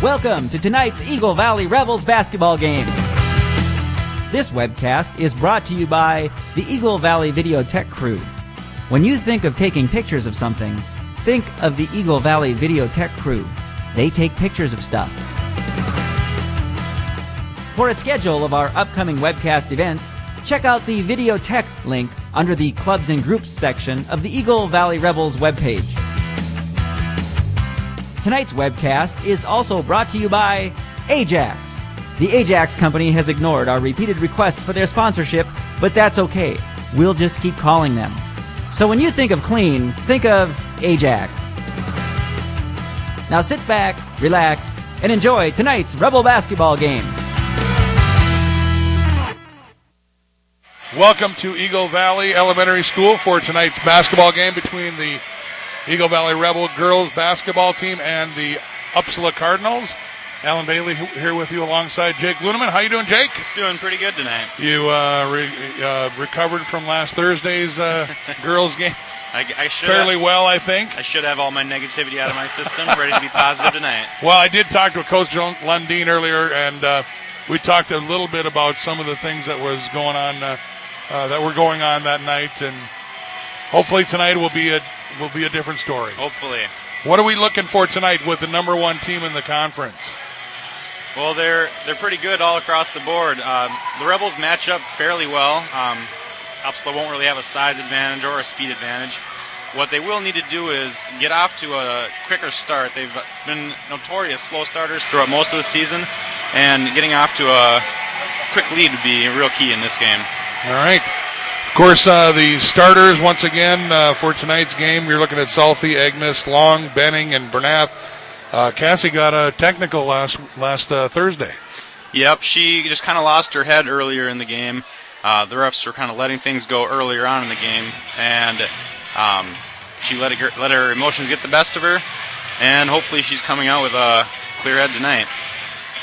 Welcome to tonight's Eagle Valley Rebels basketball game. This webcast is brought to you by the Eagle Valley Video Tech Crew. When you think of taking pictures of something, think of the Eagle Valley Video Tech Crew. They take pictures of stuff. For a schedule of our upcoming webcast events, check out the Video Tech link under the Clubs and Groups section of the Eagle Valley Rebels webpage. Tonight's webcast is also brought to you by Ajax. The Ajax company has ignored our repeated requests for their sponsorship, but that's okay. We'll just keep calling them. So when you think of clean, think of Ajax. Now sit back, relax, and enjoy tonight's Rebel basketball game. Welcome to Eagle Valley Elementary School for tonight's basketball game between the Eagle Valley Rebel girls basketball team and the Upsala Cardinals. Alan Bailey here with you alongside Jake Luneman. How you doing, Jake? Doing pretty good tonight. You recovered from last Thursday's girls game I should fairly well, I think. I should have all my negativity out of my system, ready to be positive tonight. Well, I did talk to Coach Lundeen earlier, and we talked a little bit about some of the things that was going on, that were going on that night, and hopefully tonight will be a different story. Hopefully. What are we looking for tonight with the number one team in the conference? Well, they're pretty good all across the board. The Rebels match up fairly well. Upsala won't really have a size advantage or a speed advantage. What they will need to do is get off to a quicker start. They've been notorious slow starters throughout most of the season, and getting off to a quick lead would be real key in this game. All right. Of course, the starters, once again, for tonight's game, you're looking at Salty, Agnes, Long, Benning, and Bernath. Cassie got a technical last Thursday. Yep, she just kind of lost her head earlier in the game. The refs were kind of letting things go earlier on in the game, and she let her emotions get the best of her, and hopefully she's coming out with a clear head tonight.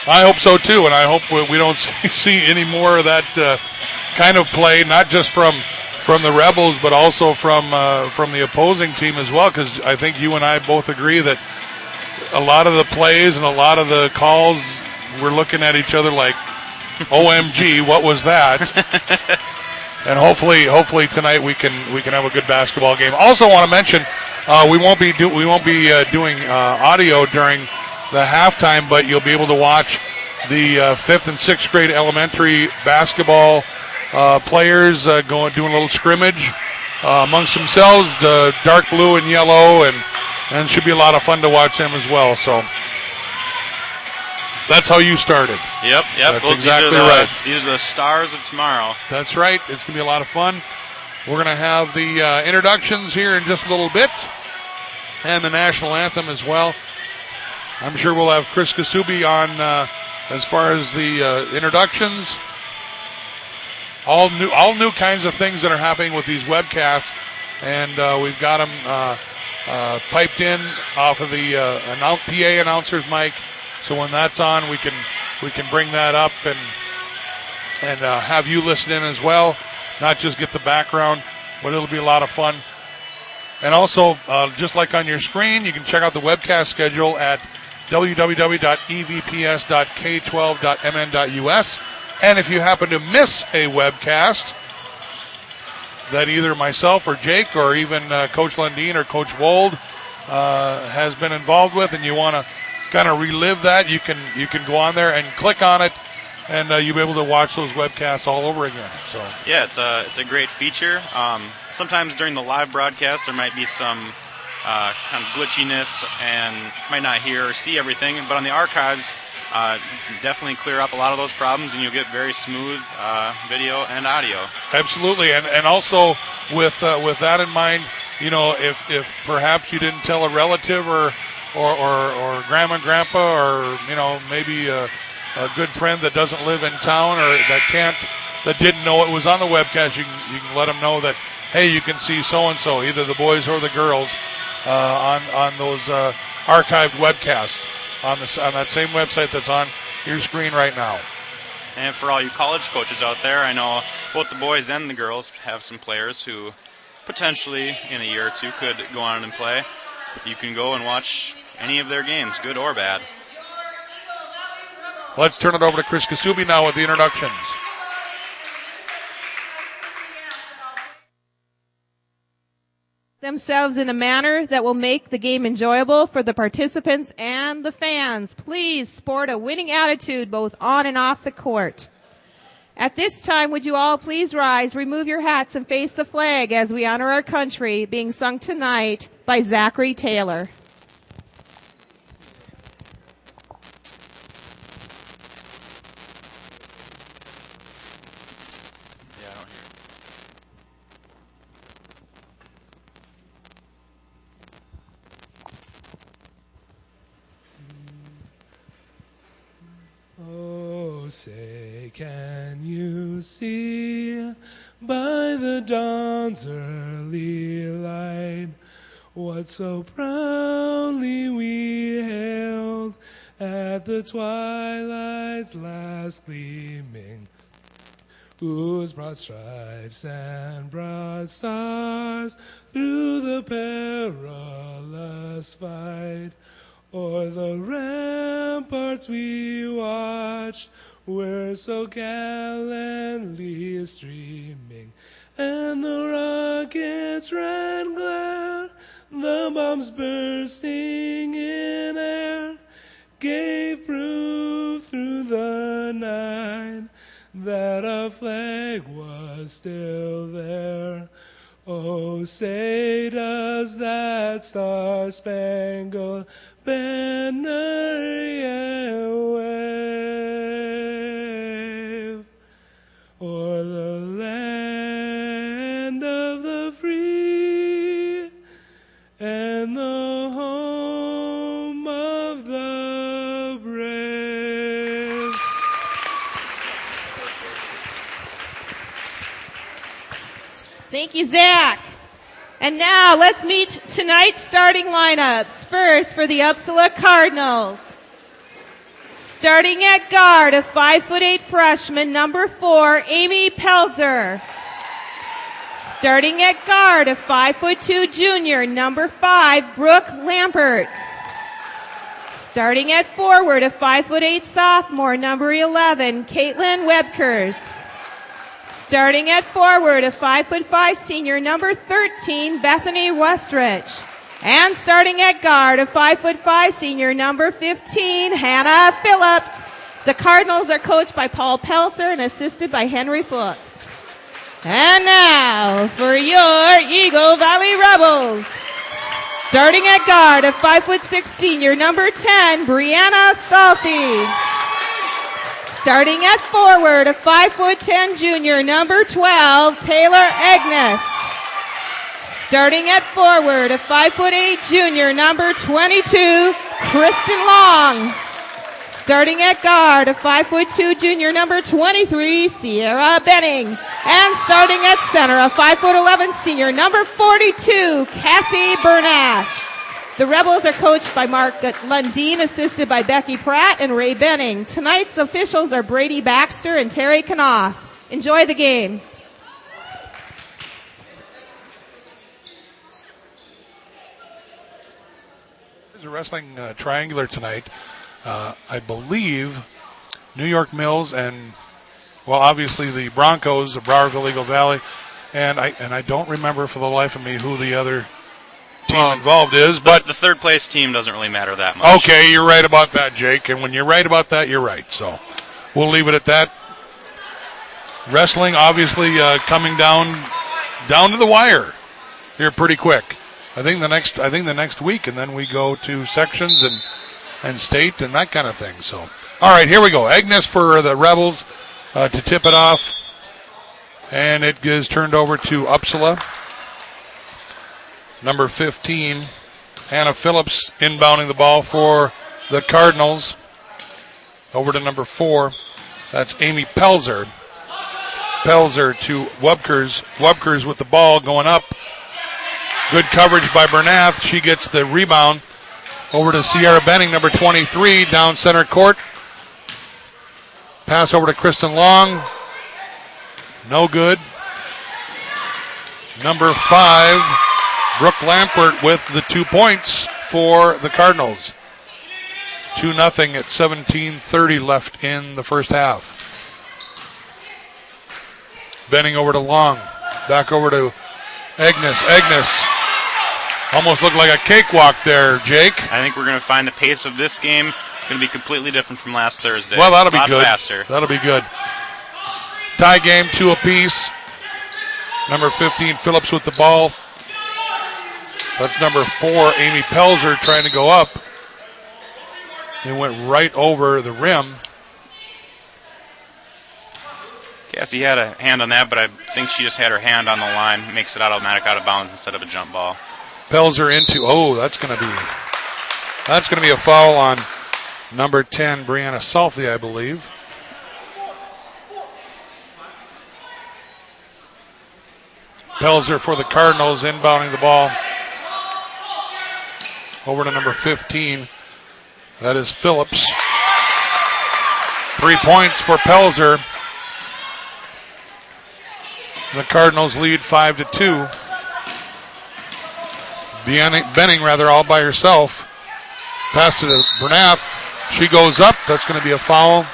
I hope so, too, and I hope we don't see any more of that kind of play, not just from the Rebels, but also from the opposing team as well, because I think you and I both agree that a lot of the plays and a lot of the calls, we're looking at each other like, OMG, what was that? And hopefully tonight we can have a good basketball game. Also want to mention we won't be doing audio during the halftime, but you'll be able to watch the 5th and 6th grade elementary basketball players doing a little scrimmage amongst themselves, dark blue and yellow, and it should be a lot of fun to watch them as well. So that's how you started. Yep. That's exactly right. These are the stars of tomorrow. That's right. It's going to be a lot of fun. We're going to have the introductions here in just a little bit, and the national anthem as well. I'm sure we'll have Chris Kasubi on as far as the introductions. All new kinds of things that are happening with these webcasts, and we've got them piped in off of the PA announcer's mic. So when that's on, we can bring that up and have you listen in as well, not just get the background, but it'll be a lot of fun. And also, just like on your screen, you can check out the webcast schedule at www.evps.k12.mn.us. And if you happen to miss a webcast that either myself or Jake or even Coach Lundeen or Coach Wold has been involved with, and you want to kind of relive that, you can go on there and click on it, and you'll be able to watch those webcasts all over again. So yeah, it's a great feature. Sometimes during the live broadcast there might be some kind of glitchiness and might not hear or see everything, but on the archives definitely clear up a lot of those problems, and you'll get very smooth video and audio. Absolutely, and also with that in mind, you know, if perhaps you didn't tell a relative or grandma and grandpa, or you know, maybe a good friend that doesn't live in town or that didn't know it was on the webcast, you can let them know that, hey, you can see so and so, either the boys or the girls, on those archived webcasts on that same website that's on your screen right now. And for all you college coaches out there, I know both the boys and the girls have some players who potentially in a year or two could go on and play. You can go and watch any of their games, good or bad. Let's turn it over to Chris Kasubi now with the introductions. Themselves in a manner that will make the game enjoyable for the participants and the fans. Please sport a winning attitude both on and off the court. At this time, would you all please rise, remove your hats, and face the flag as we honor our country, being sung tonight by Zachary Taylor. Oh, say, can you see by the dawn's early light what so proudly we hailed at the twilight's last gleaming, whose broad stripes and broad stars through the perilous fight o'er the ramparts we watched were so gallantly streaming, and the rockets' red glare, the bombs bursting in air, gave proof through the night that our flag was still there. Oh, say does that star-spangled banner yet wave o'er the land of the free and the home of the brave. Thank you, Zach. And now let's meet tonight's starting lineups. First, for the Upsala Cardinals. Starting at guard, a 5'8" freshman, number 4, Amy Pelzer. Starting at guard, a 5'2" junior, number 5, Brooke Lampert. Starting at forward, a 5'8" sophomore, number 11, Caitlin Webkers. Starting at forward, a 5'5" senior, number 13, Bethany Westrich. And starting at guard, a 5'5" senior, number 15, Hannah Phillips. The Cardinals are coached by Paul Pelzer and assisted by Henry Fuchs. And now for your Eagle Valley Rebels. Starting at guard, a 5'6" senior, number 10, Brianna Salty. Starting at forward, a 5'10" junior, number 12, Taylor Agnes. Starting at forward, a 5'8" junior, number 22, Kristen Long. Starting at guard, a 5'2" junior, number 23, Sierra Benning. And starting at center, a 5'11" senior, number 42, Cassie Bernath. The Rebels are coached by Mark Lundeen, assisted by Becky Pratt and Ray Benning. Tonight's officials are Brady Baxter and Terry Knopf. Enjoy the game. There's a wrestling triangular tonight. I believe New York Mills and, well, obviously the Broncos of Browerville Eagle Valley, and I don't remember for the life of me who the other team involved is, but the third place team doesn't really matter that much. Okay, you're right about that, Jake, and when you're right about that, you're right. So we'll leave it at that. Wrestling obviously coming down to the wire here pretty quick. I think the next week, and then we go to sections and state and that kind of thing. So, all right, here we go. Agnes for the Rebels to tip it off, and it is turned over to Upsala. Number 15, Hannah Phillips inbounding the ball for the Cardinals. Over to number 4, that's Amy Pelzer. Pelzer to Webkers. Webkers with the ball going up. Good coverage by Bernath. She gets the rebound. Over to Sierra Benning, number 23, down center court. Pass over to Kristen Long. No good. Number 5, Brooke Lampert with the 2 points for the Cardinals. 2-0 at 17:30 left in the first half. Benning over to Long. Back over to Agnes. Agnes almost looked like a cakewalk there, Jake. I think we're going to find the pace of this game going to be completely different from last Thursday. Well, that'll be good. Faster. That'll be good. Tie game, 2 apiece. Number 15, Phillips with the ball. That's number 4, Amy Pelzer, trying to go up. It went right over the rim. Cassie had a hand on that, but I think she just had her hand on the line. Makes it automatic out of bounds instead of a jump ball. Pelzer into, that's going to be a foul on number 10, Brianna Salthy, I believe. Pelzer for the Cardinals, inbounding the ball. Over to number 15. That is Phillips. 3 points for Pelzer. The Cardinals lead 5-2. Benning, all by herself. Pass it to Bernath. She goes up. That's going to be a foul.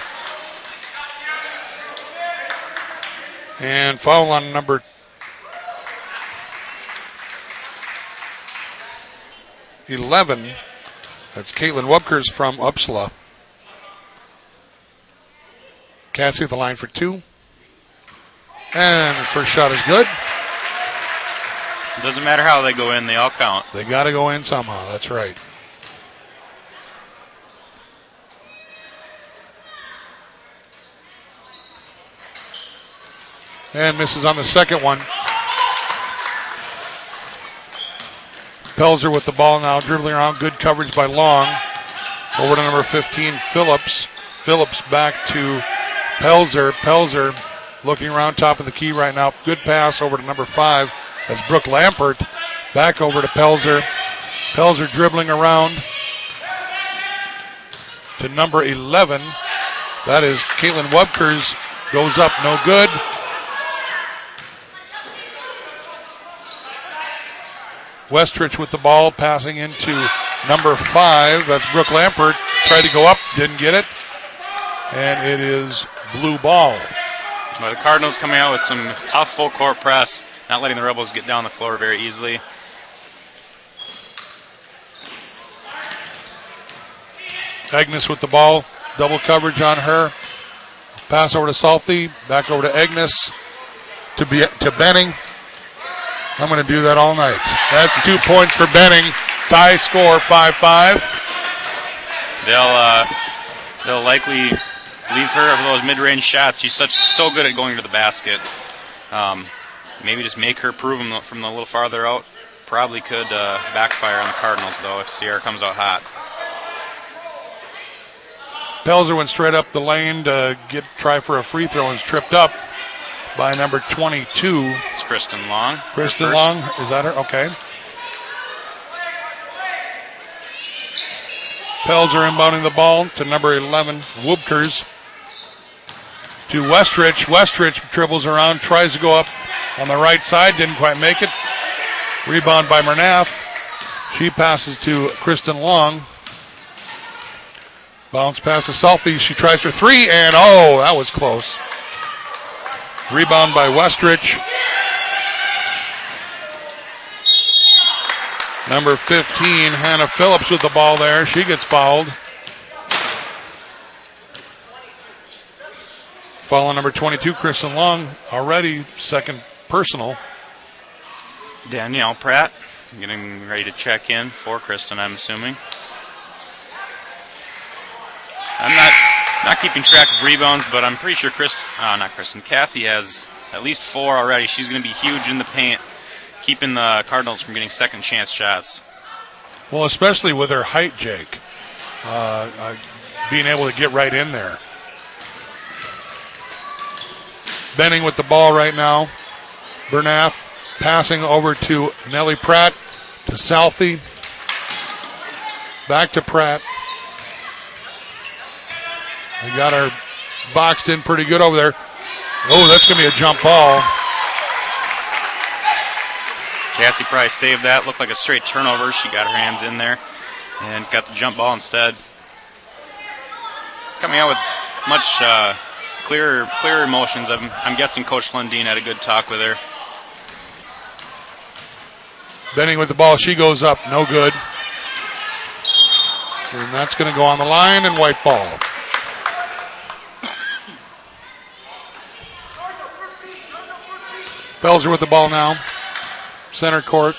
And foul on number 11. That's Caitlin Wubkers from Upsala. Cassie with the line for 2. And the first shot is good. It doesn't matter how they go in, they all count. They got to go in somehow, that's right. And misses on the second one. Pelzer with the ball now, dribbling around. Good coverage by Long. Over to number 15, Phillips. Phillips back to Pelzer. Pelzer looking around top of the key right now. Good pass over to number 5. That's Brooke Lampert. Back over to Pelzer. Pelzer dribbling around to number 11. That is Caitlin Wubkers. Goes up, no good. Westrich with the ball, passing into number 5. That's Brooke Lampert. Tried to go up, didn't get it. And it is blue ball. Well, the Cardinals coming out with some tough full court press, not letting the Rebels get down the floor very easily. Agnes with the ball, double coverage on her. Pass over to Salthy, back over to Agnes, to Benning. I'm going to do that all night. That's 2 points for Benning. Tie score 5-5. They'll likely leave her for those mid-range shots. She's so good at going to the basket. Maybe just make her prove them from a little farther out. Probably could backfire on the Cardinals, though, if Sierra comes out hot. Pelzer went straight up the lane to try for a free throw and is tripped up by number 22. It's Kristen Long. Kristen Long, is that her? Okay. Pelzer inbounding the ball to number 11, Wubkers. To Westrich. Westrich dribbles around, tries to go up on the right side, didn't quite make it. Rebound by Bernath. She passes to Kristen Long. Bounce pass to Selfie. She tries for 3, and that was close. Rebound by Westrich. Number 15, Hannah Phillips with the ball there. She gets fouled. Foul on number 22, Kristen Long. Already second personal. Danielle Pratt getting ready to check in for Kristen, I'm assuming. I'm not keeping track of rebounds, but I'm pretty sure Cassie has at least 4 already. She's going to be huge in the paint, keeping the Cardinals from getting second chance shots. Well, especially with her height, Jake. Being able to get right in there. Benning with the ball right now. Bernath passing over to Nellie Pratt, to Southie. Back to Pratt. We got her boxed in pretty good over there. That's going to be a jump ball. Cassie Price saved that. Looked like a straight turnover. She got her hands in there and got the jump ball instead. coming out with much clearer emotions. I'm guessing Coach Lundeen had a good talk with her. Benning with the ball. She goes up. No good. And that's going to go on the line and white ball. Belzer with the ball now. Center court.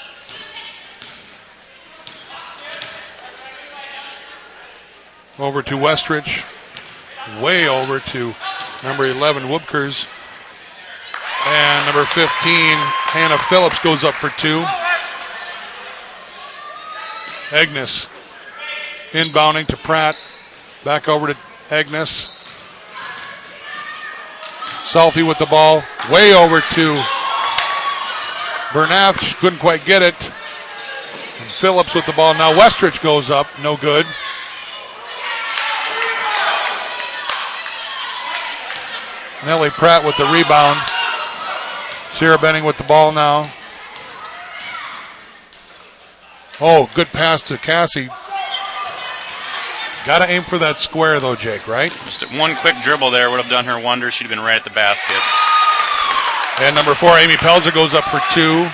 Over to Westrich. Way over to number 11, Whoopkers. And number 15, Hannah Phillips goes up for two. Agnes inbounding to Pratt. Back over to Agnes. Selfie with the ball. Way over to Bernath. She couldn't quite get it. And Phillips with the ball. Now Westrich goes up. No good. Nellie Pratt with the rebound. Sarah Benning with the ball now. Oh, good pass to Cassie. Got to aim for that square, though, Jake, right? Just one quick dribble there would have done her wonders. She'd have been right at the basket. And number 4, Amy Pelzer, goes up for two.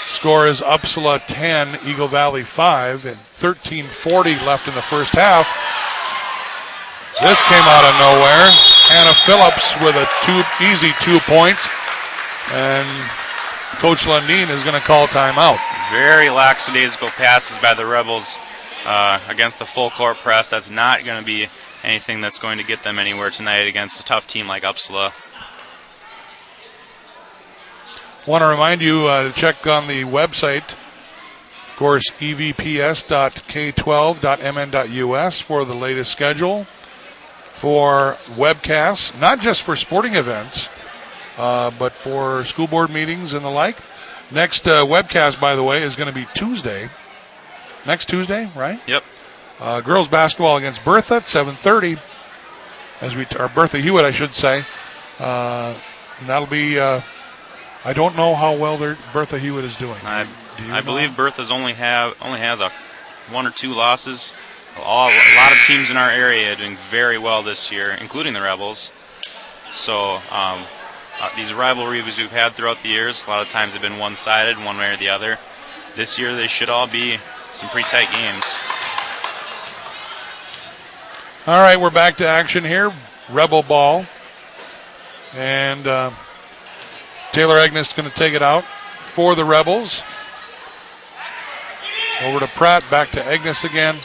Score is Upsala 10, Eagle Valley 5, and 13:40 left in the first half. This came out of nowhere. Hannah Phillips with a easy 2 points. And Coach Lundeen is going to call timeout. Very lackadaisical passes by the Rebels against the full court press. That's not going to be anything that's going to get them anywhere tonight against a tough team like Upsala. Want to remind you to check on the website, of course, evps.k12.mn.us for the latest schedule for webcasts, not just for sporting events, but for school board meetings and the like. Next webcast, by the way, is going to be Tuesday. Next Tuesday, right? Yep. Girls basketball against Bertha at 7:30. Or Bertha Hewitt, I should say. And that'll be. I don't know how well Bertha Hewitt is doing. I believe Bertha's only has 1 or 2 losses. A lot of teams in our area are doing very well this year, including the Rebels. So these rivalries we've had throughout the years, a lot of times have been one-sided, one way or the other. This year they should all be some pretty tight games. All right, we're back to action here. Rebel ball. And Taylor Agnes is going to take it out for the Rebels. Over to Pratt, back to Agnes again.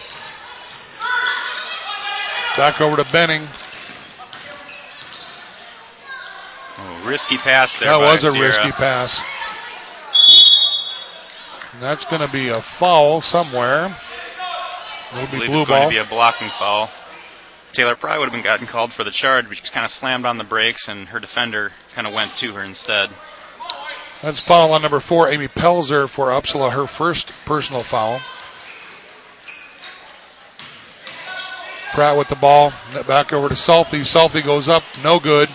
Back over to Benning. Oh, risky pass there. That was a Sierra. risky pass. And that's going to be a foul somewhere. It'll be blue it's ball. Going to be a blocking foul. Taylor probably would have gotten called for the charge, but she kind of slammed on the brakes, and her defender kind of went to her instead. That's foul on number 4, Amy Pelzer, for Upsala, her first personal foul. Pratt with the ball. Back over to Selfie. Selfie goes up. No good.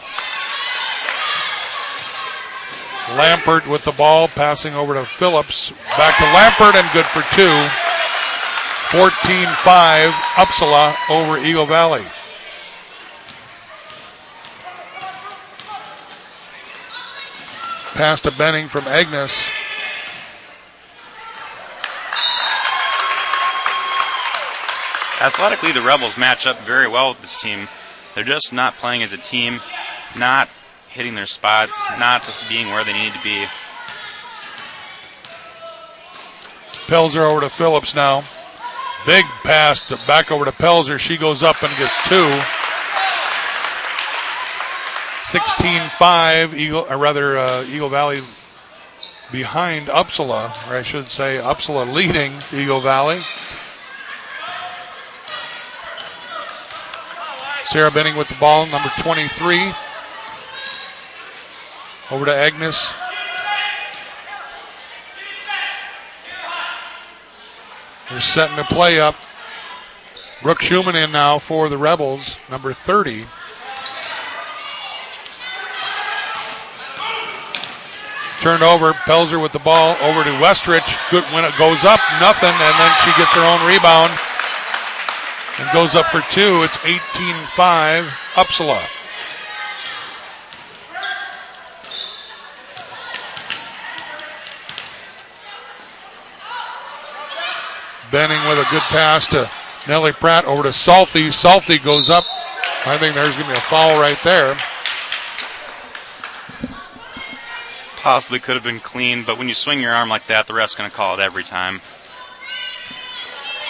Lampert with the ball. Passing over to Phillips. Back to Lampert and good for 2. 14-5 Upsala over Eagle Valley. Pass to Benning from Agnes. Athletically, the Rebels match up very well with this team. They're just not playing as a team, not hitting their spots, not just being where they need to be. Pelzer over to Phillips now. Big pass back over to Pelzer. She goes up and gets 2. 16-5, Eagle Valley behind Upsala, or I should say Upsala leading Eagle Valley. Sarah Benning with the ball, number 23. Over to Agnes. They're setting the play up. Brooke Schumann in now for the Rebels, number 30. Turned over, Pelzer with the ball, over to Westrich. Good when it goes up, nothing, and then she gets her own rebound. and goes up for 2. It's 18-5 Upsala. Benning with a good pass to Nellie Pratt over to Salty. Salty goes up. I think there's going to be a foul right there. Possibly could have been clean, but when you swing your arm like that, the ref's going to call it every time.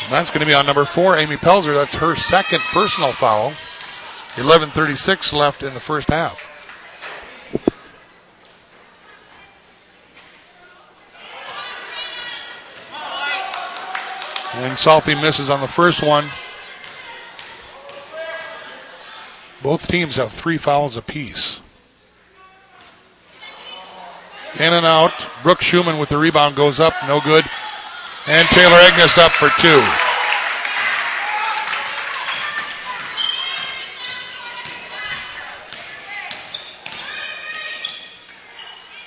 And that's going to be on number 4, Amy Pelzer. That's her second personal foul. 11:36 left in the first half. And Salty misses on the first one. Both teams have 3 fouls apiece. In and out. Brooke Schumann with the rebound goes up. No good. And Taylor Agnes up for 2.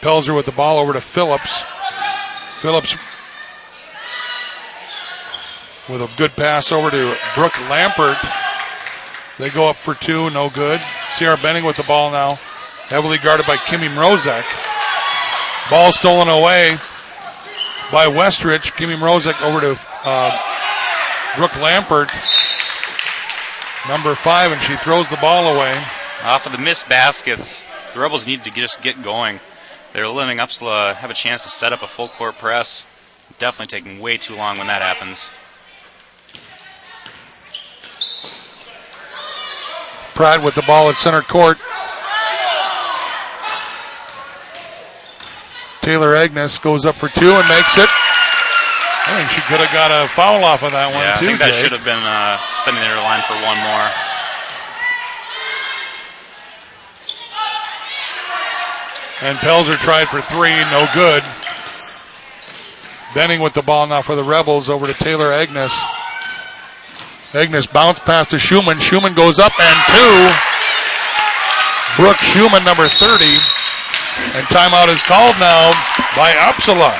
Pelzer with the ball over to Phillips. Phillips with a good pass over to Brooke Lampert. They go up for 2, no good. Sierra Benning with the ball now, heavily guarded by Kimmy Mrozek. Ball stolen away by Westrich. Kimmy Mrozek over to Brooke Lampert, number 5, and she throws the ball away. Off of the missed baskets, the Rebels need to just get going. They're letting Upsala have a chance to set up a full court press. Definitely taking way too long when that happens. Pratt with the ball at center court. Taylor Agnes goes up for 2 and makes it. I think she could have got a foul off of that one, yeah, too. I think that Jake should have been sending their line for one more. And Pelzer tried for 3, no good. Benning with the ball now for the Rebels over to Taylor Agnes. Agnes bounced past to Schumann. Schumann goes up and 2. Brooke Schumann, number 30. And timeout is called now by Upsala.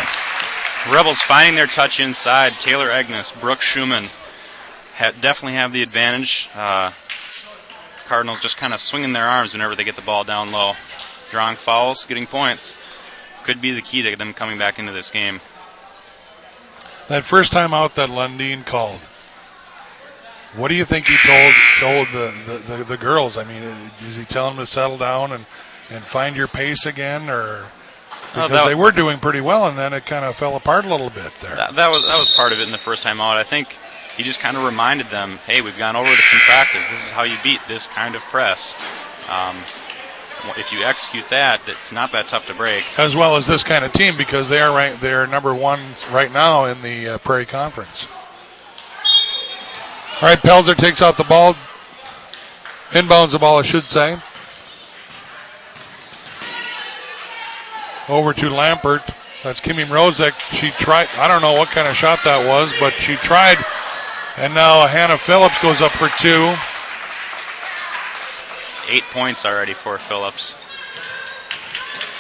Rebels finding their touch inside. Taylor Agnes, Brooke Schumann definitely have the advantage. Cardinals just kind of swinging their arms whenever they get the ball down low. Drawing fouls, getting points. Could be the key to them coming back into this game. That first time out that Lundin called, what do you think he told the girls? I mean, is he telling them to settle down and find your pace again, or because they were doing pretty well and then it kind of fell apart a little bit there? That was part of it in the first time out. I think he just kind of reminded them, hey, we've gone over this in practice. This is how you beat this kind of press. If you execute that, it's not that tough to break. As well as this kind of team, because they are they're number 1 right now in the Prairie Conference. All right, Pelzer takes out the ball. Inbounds the ball, I should say. Over to Lampert. That's Kimmy Mrozek. She tried, I don't know what kind of shot that was, but she tried. And now Hannah Phillips goes up for 2. 8 points already for Phillips.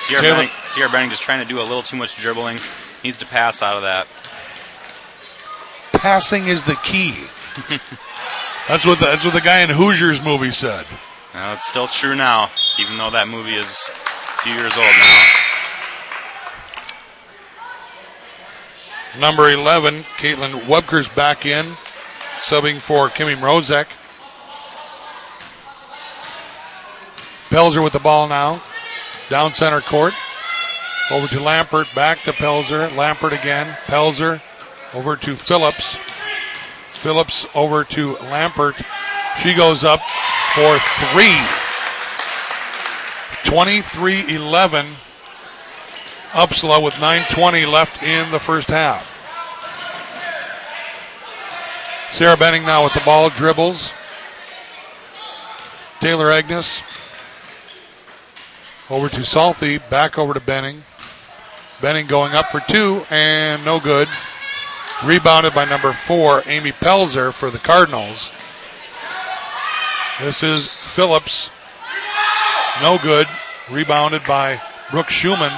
Sierra Benning just trying to do a little too much dribbling. Needs to pass out of that. Passing is the key. That's what the guy in Hoosiers movie said. Well, it's still true now, even though that movie is a few years old now. Number 11, Caitlin Webker's back in, subbing for Kimmy Mrozek. Pelzer with the ball now, down center court. Over to Lampert, back to Pelzer. Lampert again, Pelzer over to Phillips. Phillips over to Lampert. She goes up for 3. 23-11. Upsala with 9:20 left in the first half. Sarah Benning now with the ball, dribbles. Taylor Agnes over to Salty, back over to Benning. Benning going up for 2 and no good. Rebounded by number 4, Amy Pelzer for the Cardinals. This is Phillips. No good. Rebounded by Brooke Schumann.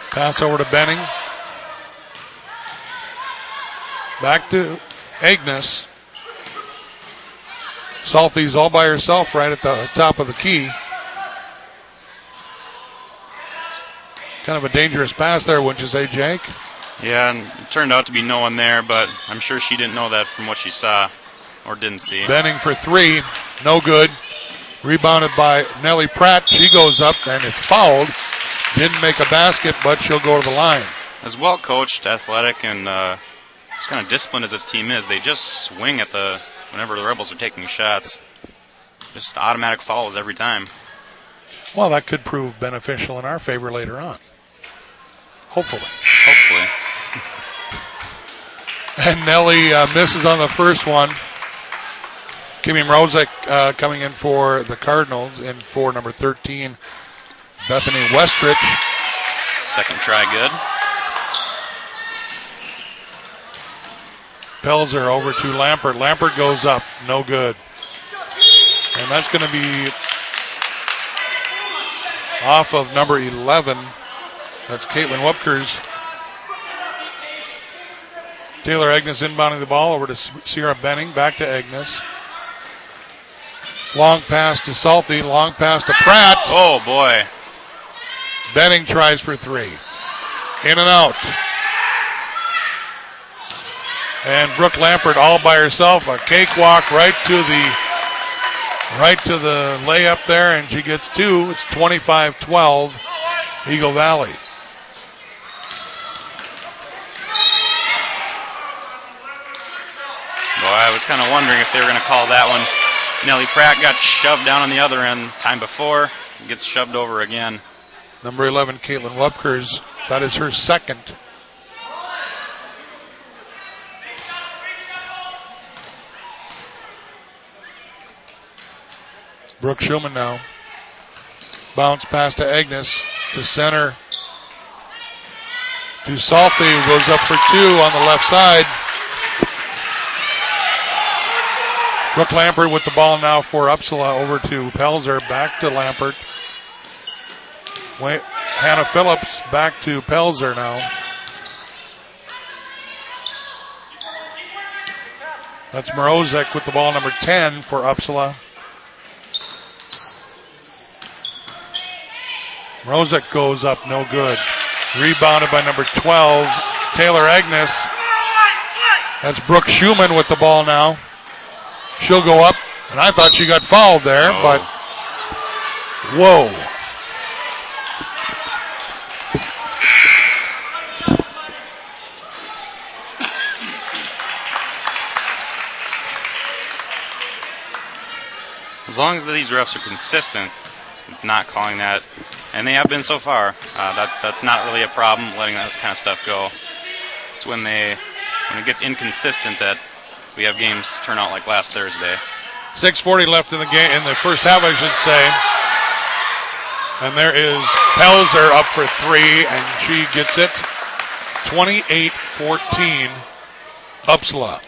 Pass over to Benning. Back to Agnes. Salthy's all by herself right at the top of the key. Kind of a dangerous pass there, wouldn't you say, Jake? Yeah, and it turned out to be no one there, but I'm sure she didn't know that from what she saw or didn't see. Benning for three, no good. Rebounded by Nellie Pratt. She goes up and is fouled. Didn't make a basket, but she'll go to the line. As well coached, athletic, and just kind of disciplined as this team is, they just swing at whenever the Rebels are taking shots. Just automatic fouls every time. Well, that could prove beneficial in our favor later on. Hopefully. And Nellie misses on the first one. Kimmy Mrozek coming in for the Cardinals, and for number 13, Bethany Westrich. Second try good. Pelzer over to Lampert. Lampert goes up, no good. And that's going to be off of number 11. That's Caitlin Wupkers. Taylor Agnes inbounding the ball over to Sierra Benning. Back to Agnes. Long pass to Salty. Long pass to Pratt. Oh, boy. Benning tries for three. In and out. And Brooke Lampert all by herself. A cakewalk right to the layup there, and she gets two. It's 25-12, Eagle Valley. Boy, I was kind of wondering if they were going to call that one. Nellie Pratt got shoved down on the other end time before. Gets shoved over again. Number 11, Caitlin Wupkers. That is her second. Brooke Schumann now. Bounce pass to Agnes. To center. To Salty, who goes up for two on the left side. Brooke Lampert with the ball now for Upsala. Over to Pelzer. Back to Lampert. Hannah Phillips back to Pelzer now. That's Mrozek with the ball, number 10 for Upsala. Mrozek goes up, no good. Rebounded by number 12, Taylor Agnes. That's Brooke Schumann with the ball now. She'll go up, and I thought she got fouled there, but whoa. As long as these refs are consistent with not calling that, and they have been so far, that's not really a problem, letting this kind of stuff go. It's when it gets inconsistent that we have games turn out like last Thursday. 6:40 left in the game, in the first half, I should say. And there is Pelzer up for three, and she gets it. 28-14, Upsala.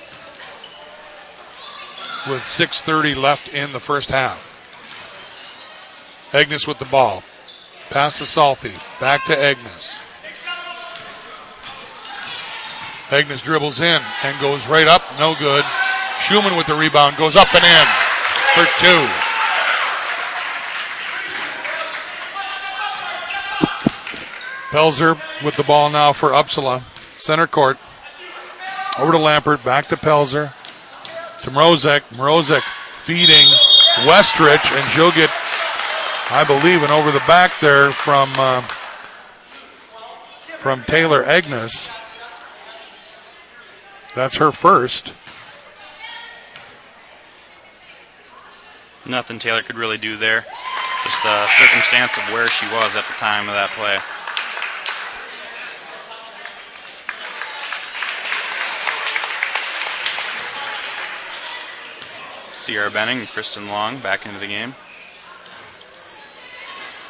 With 6:30 left in the first half. Agnes with the ball. Pass to Salty. Back to Agnes. Agnes dribbles in and goes right up. No good. Schumann with the rebound. Goes up and in for two. Pelzer with the ball now for Upsala. Center court. Over to Lampert. Back to Pelzer. To Mrozek. Mrozek feeding Westrich, and she'll get, I believe, an over the back there from Taylor Agnes. That's her first. Nothing Taylor could really do there. Just a circumstance of where she was at the time of that play. Sierra Benning and Kristen Long back into the game.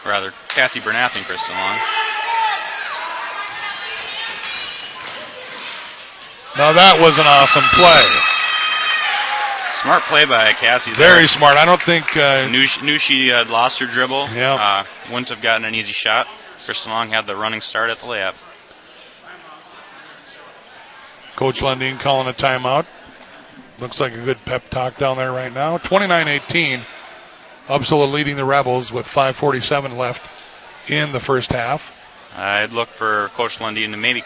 Or rather, Cassie Bernath and Kristen Long. Now that was an awesome play. Smart play by Cassie. Very smart. I don't think... Knew she had lost her dribble. Yeah. Wouldn't have gotten an easy shot. Kristen Long had the running start at the layup. Coach Lundin calling a timeout. Looks like a good pep talk down there right now. 29-18. Upsala leading the Rebels with 5:47 left in the first half. I'd look for Coach Lundin to maybe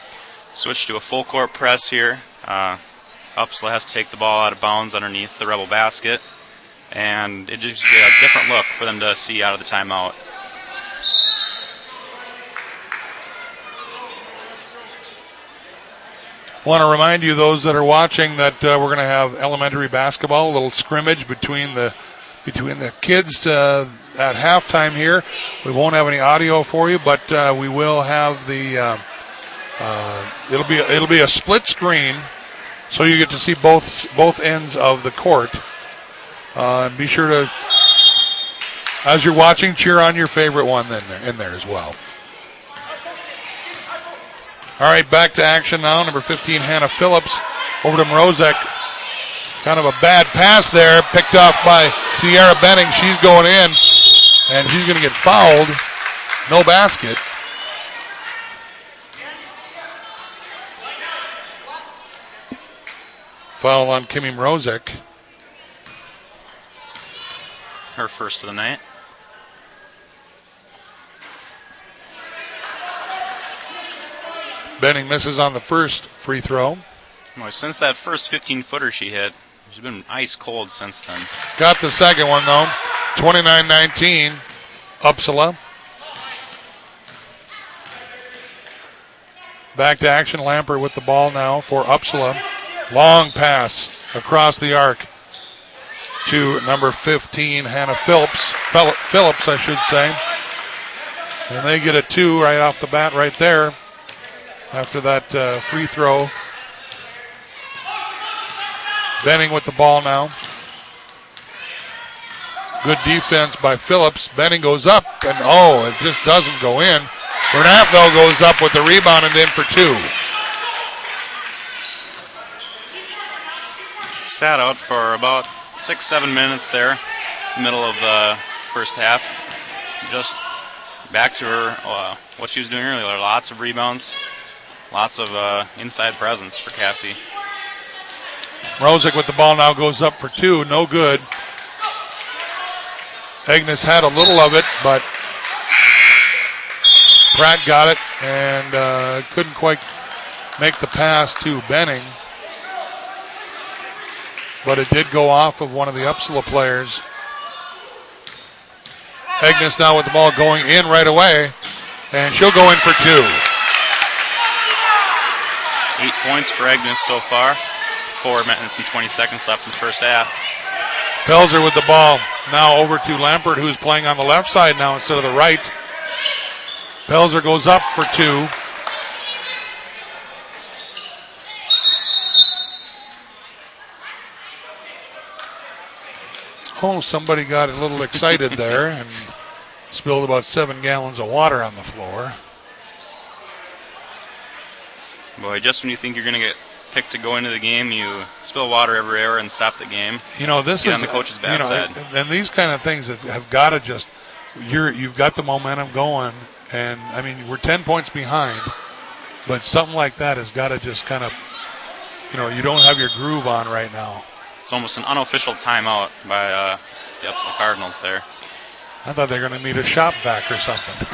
switch to a full court press here. Upsala has to take the ball out of bounds underneath the Rebel basket, and it just gives you a different look for them to see out of the timeout. Want to remind you, those that are watching, that we're going to have elementary basketball, a little scrimmage between the kids at halftime here. We won't have any audio for you, but we will have the. It'll be a split screen, so you get to see both ends of the court. And be sure to, as you're watching, cheer on your favorite one in there as well. All right, back to action now. Number 15, Hannah Phillips, over to Mrozek. Kind of a bad pass there, picked off by Sierra Benning. She's going in, and she's going to get fouled. No basket. Foul on Kimmy Mrozek. Her first of the night. Benning misses on the first free throw. Well, since that first 15-footer she hit, she's been ice cold since then. Got the second one, though. 29-19, Upsala. Back to action. Lampert with the ball now for Upsala. Long pass across the arc to number 15, Hannah Phillips, I should say. And they get a 2 right off the bat right there after that free throw. Benning with the ball now. Good defense by Phillips. Benning goes up, and it just doesn't go in. Bernat, though, goes up with the rebound and in for 2. Sat out for about 6-7 minutes there, middle of the first half. Just back to her, what she was doing earlier. Lots of rebounds, lots of inside presence for Cassie. Mrozek with the ball now goes up for 2. No good. Agnes had a little of it, but Pratt got it and couldn't quite make the pass to Benning. But it did go off of one of the Upsala players. Agnes now with the ball going in right away, and she'll go in for 2. 8 points for Agnes so far. 4 minutes and 20 seconds left in the first half. Pelzer with the ball now over to Lampert, who's playing on the left side now instead of the right. Pelzer goes up for 2. Oh, somebody got a little excited there and spilled about 7 gallons of water on the floor. Boy, just when you think you're going to get picked to go into the game, you spill water everywhere and stop the game. This is on the coach's bad side. And these kind of things have got to just, you've got the momentum going, and I mean, we're 10 points behind, but something like that has got to just kind of, you don't have your groove on right now. It's almost an unofficial timeout by the Upsala Cardinals there. I thought they were going to meet a shop vac or something.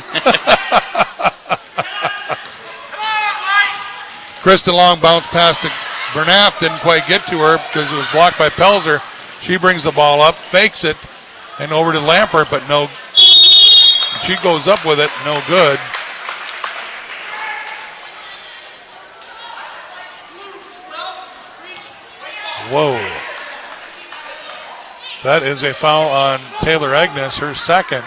Kristen Long bounced past to Bernaf, didn't quite get to her because it was blocked by Pelzer. She brings the ball up, fakes it, and over to Lampert, but no. She goes up with it, no good. Whoa. That is a foul on Taylor Agnes, her second.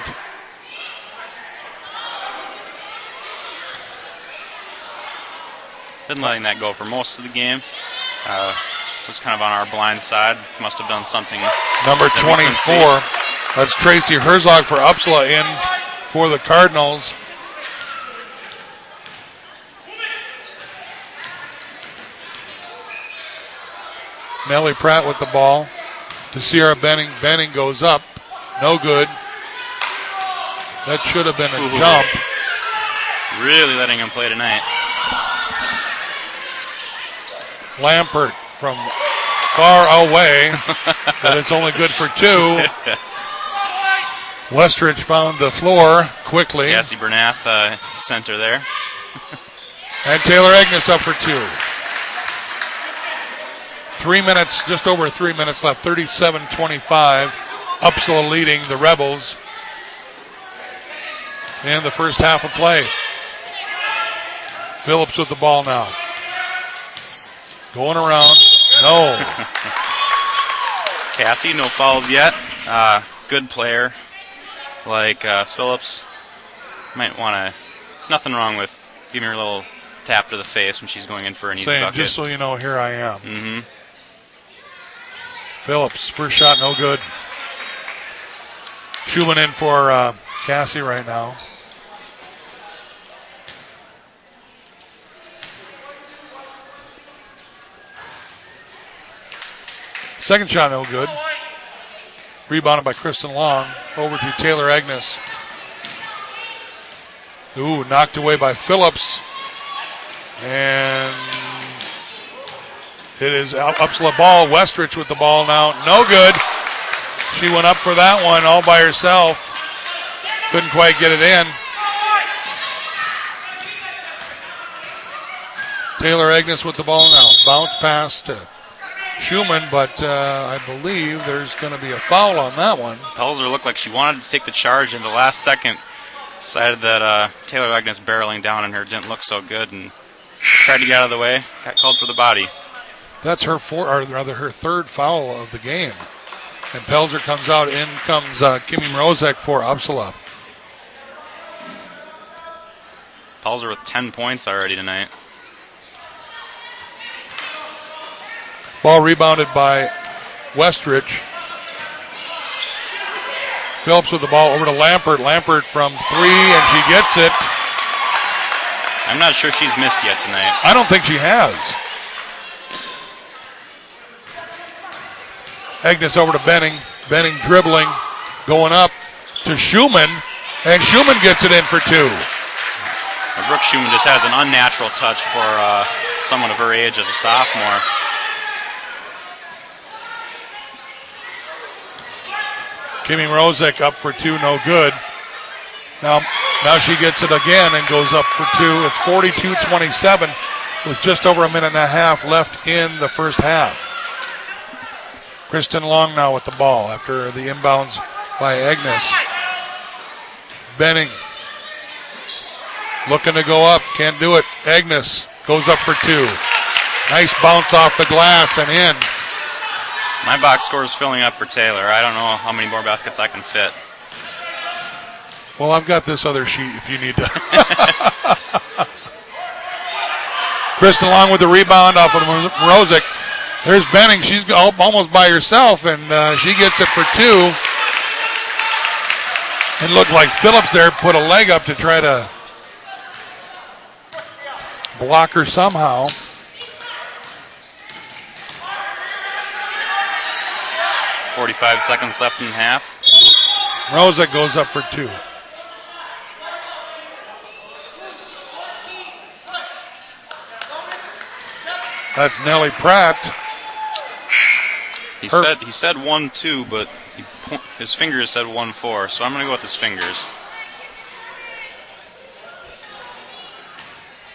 Been letting that go for most of the game. Was kind of on our blind side. Must have done something. Number 24. That's Tracy Herzog for Upsala in for the Cardinals. Nellie Pratt with the ball to Sierra Benning. Benning goes up. No good. That should have been a jump. Really letting him play tonight. Lampert from far away, but it's only good for 2. Westridge found the floor quickly. Cassie Bernath, center there. And Taylor Agnes up for 2. 3 minutes, just over 3 minutes left, 37-25. Upsala leading the Rebels in the first half of play. Phillips with the ball now. Going around. No. Cassie, no fouls yet. Good player. Like Phillips. Might want to. Nothing wrong with giving her a little tap to the face when she's going in for an easy bucket. Just so you know, here I am. Mm-hmm. Phillips, first shot, no good. Schumann in for Cassie right now. Second shot, no good. Rebounded by Kristen Long. Over to Taylor Agnes. Ooh, knocked away by Phillips. And it is Upsala ball. Westridge with the ball now. No good. She went up for that one all by herself. Couldn't quite get it in. Taylor Agnes with the ball now. Bounce pass to Schumann, but I believe there's going to be a foul on that one. Pelzer looked like she wanted to take the charge in the last second. Decided that Taylor Agnes barreling down on her didn't look so good and tried to get out of the way. Got called for the body. That's her her third foul of the game. And Pelzer comes out. In comes Kimmy Mrozek for Upsala. Pelzer with 10 points already tonight. Ball rebounded by Westridge. Phillips with the ball over to Lampert. Lampert from 3, and she gets it. I'm not sure she's missed yet tonight. I don't think she has. Agnes over to Benning. Benning dribbling, going up to Schumann, and Schumann gets it in for 2. Brooke Schumann just has an unnatural touch for someone of her age as a sophomore. Kimmy Mrozek up for 2, no good. Now she gets it again and goes up for 2. It's 42-27 with just over a minute and a half left in the first half. Kristen Long now with the ball after the inbounds by Agnes. Benning looking to go up, can't do it. Agnes goes up for 2. Nice bounce off the glass and in. My box score is filling up for Taylor. I don't know how many more baskets I can fit. Well, I've got this other sheet if you need to. Kristen Long with the rebound off of Mrozek. There's Benning. She's almost by herself, and she gets it for 2. It looked like Phillips there put a leg up to try to block her somehow. .45 seconds left in half. Mrozek goes up for 2. That's Nellie Pratt. He said 1-2, but his fingers said 1-4, so I'm going to go with his fingers.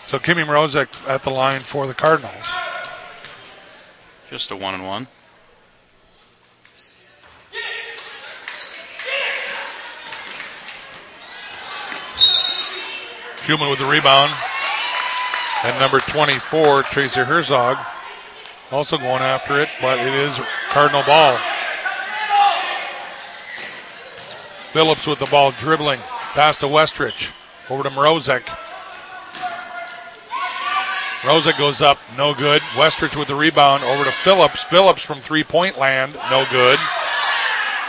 So Kimmy Mrozek at the line for the Cardinals. Just a 1-1. Schumann with the rebound. And number 24, Tracy Herzog, also going after it, but it is Cardinal ball. Phillips with the ball dribbling. Pass to Westridge. Over to Mrozek. Mrozek goes up, no good. Westridge with the rebound. Over to Phillips. Phillips from three-point land, no good.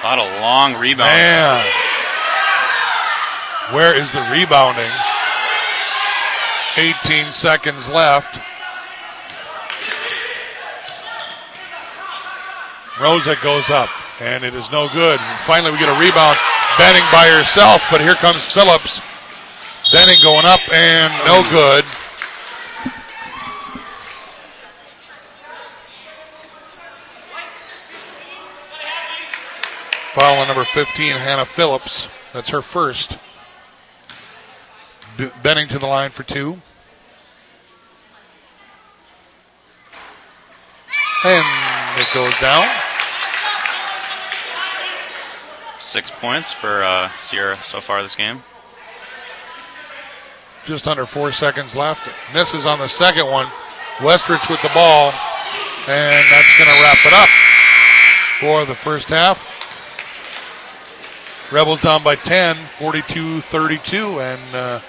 A lot of long rebounds. Man. Where is the rebounding? 18 seconds left. Mrozek goes up, and it is no good. And finally, we get a rebound. Benning by herself, but here comes Phillips. Benning going up, and no good. Foul on number 15, Hannah Phillips. That's her first. Benning to the line for 2. And it goes down. 6 points for Sierra so far this game. Just under 4 seconds left. Misses on the second one. Westrich with the ball. And that's going to wrap it up for the first half. Rebels down by 10, 42-32. And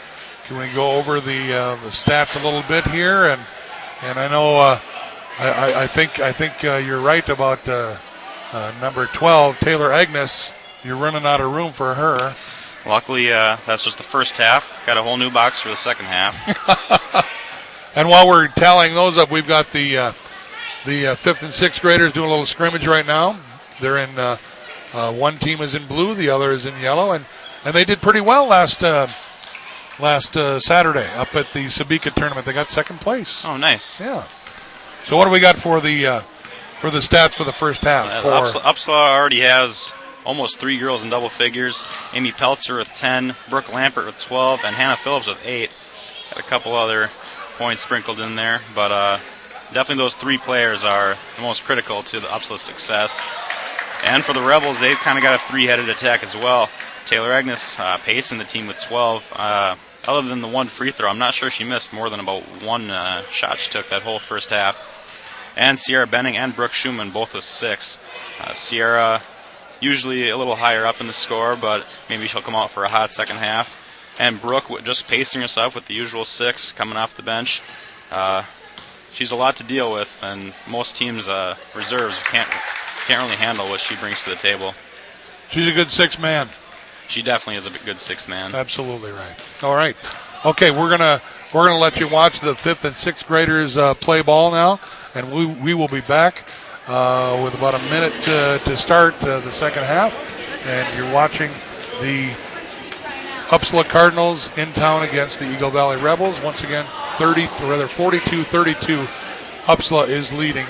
can we go over the stats a little bit here? And I know I think you're right about number 12, Taylor Agnes. You're running out of room for her. Luckily, that's just the first half. Got a whole new box for the second half. And while we're tallying those up, we've got the 5th and 6th graders doing a little scrimmage right now. They're in one team is in blue, the other is in yellow, and they did pretty well last Saturday up at the Sabika tournament. They got second place. Oh, nice. Yeah. So what do we got for the stats for the first half? Upsala already has almost 3 girls in double figures. Amy Peltzer with 10, Brooke Lampert with 12, and Hannah Phillips with 8. Got a couple other points sprinkled in there, but definitely those 3 players are the most critical to the Upsala success. And for the Rebels, they've kind of got a 3-headed attack as well. Taylor Agnes pacing the team with 12. Other than the 1 free throw, I'm not sure she missed more than about 1 shot she took that whole first half. And Sierra Benning and Brooke Schumann both with 6. Sierra usually a little higher up in the score, but maybe she'll come out for a hot second half. And Brooke just pacing herself with the usual 6 coming off the bench. She's a lot to deal with, and most teams' reserves can't really handle what she brings to the table. She's a good 6 man. She definitely is a good 6 man. Absolutely right. All right. Okay, we're gonna let you watch the 5th and 6th graders play ball now, and we will be back with about a minute to start the second half, and you're watching the Upsala Cardinals in town against the Eagle Valley Rebels. Once again, 42-32. Upsala is leading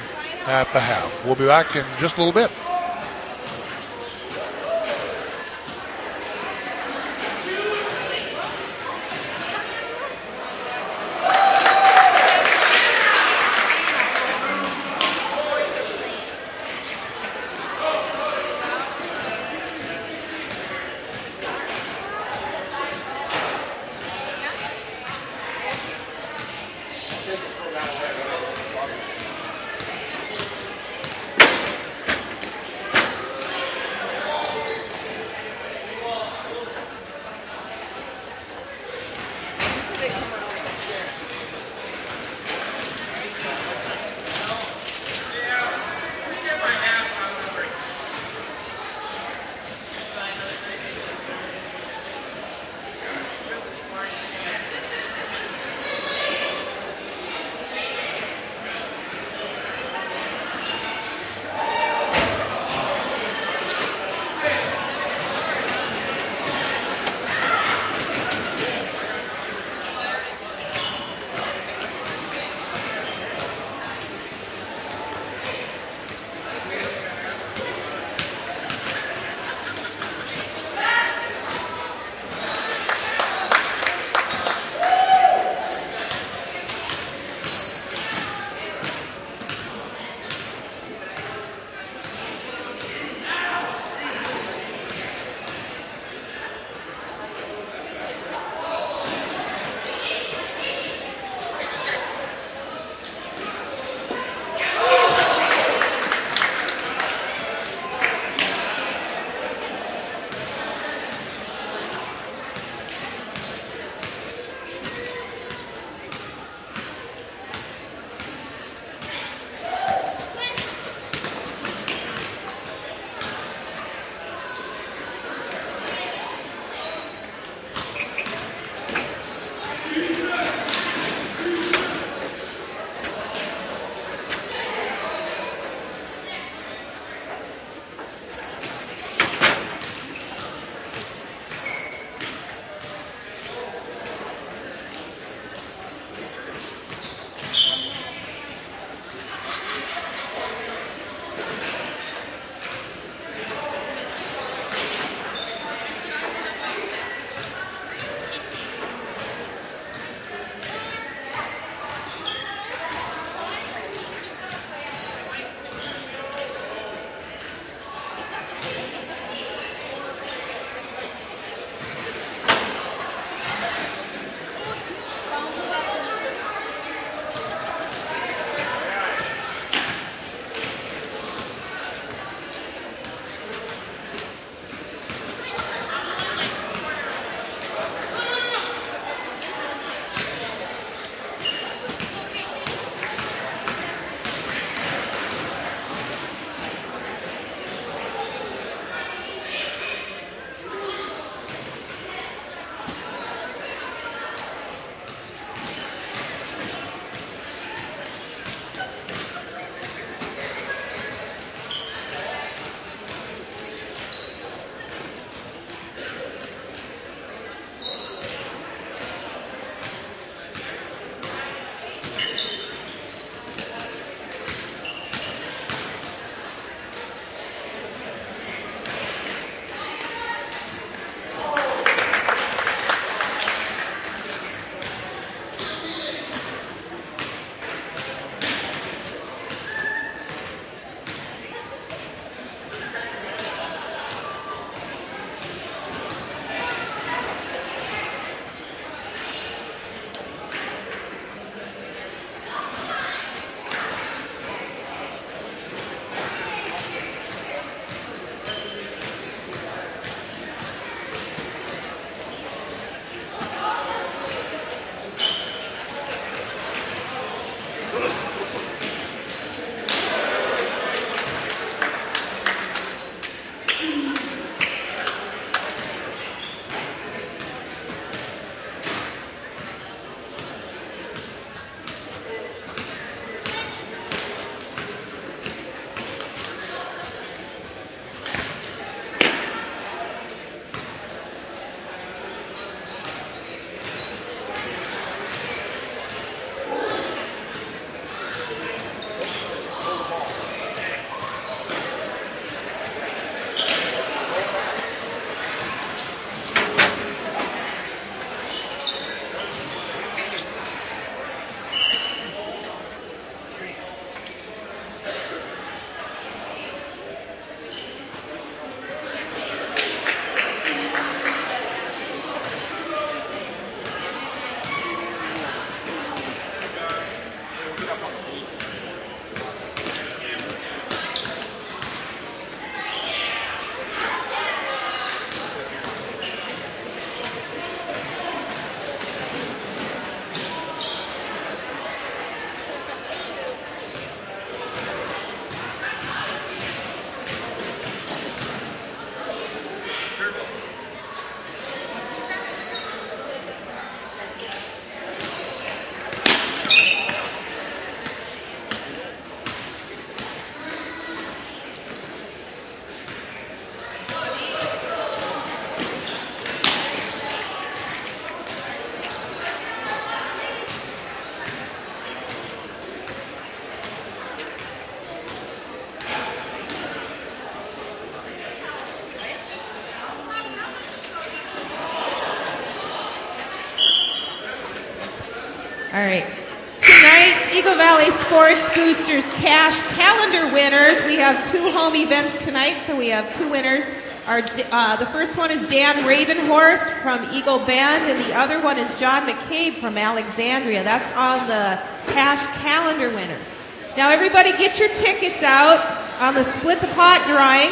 at the half. We'll be back in just a little bit. All right. Tonight's Eagle Valley Sports Boosters Cash Calendar winners. We have 2 home events tonight, so we have 2 winners. The first one is Dan Ravenhorst from Eagle Bend, and the other one is John McCabe from Alexandria. That's on the Cash Calendar winners. Now everybody get your tickets out on the Split the Pot drawing.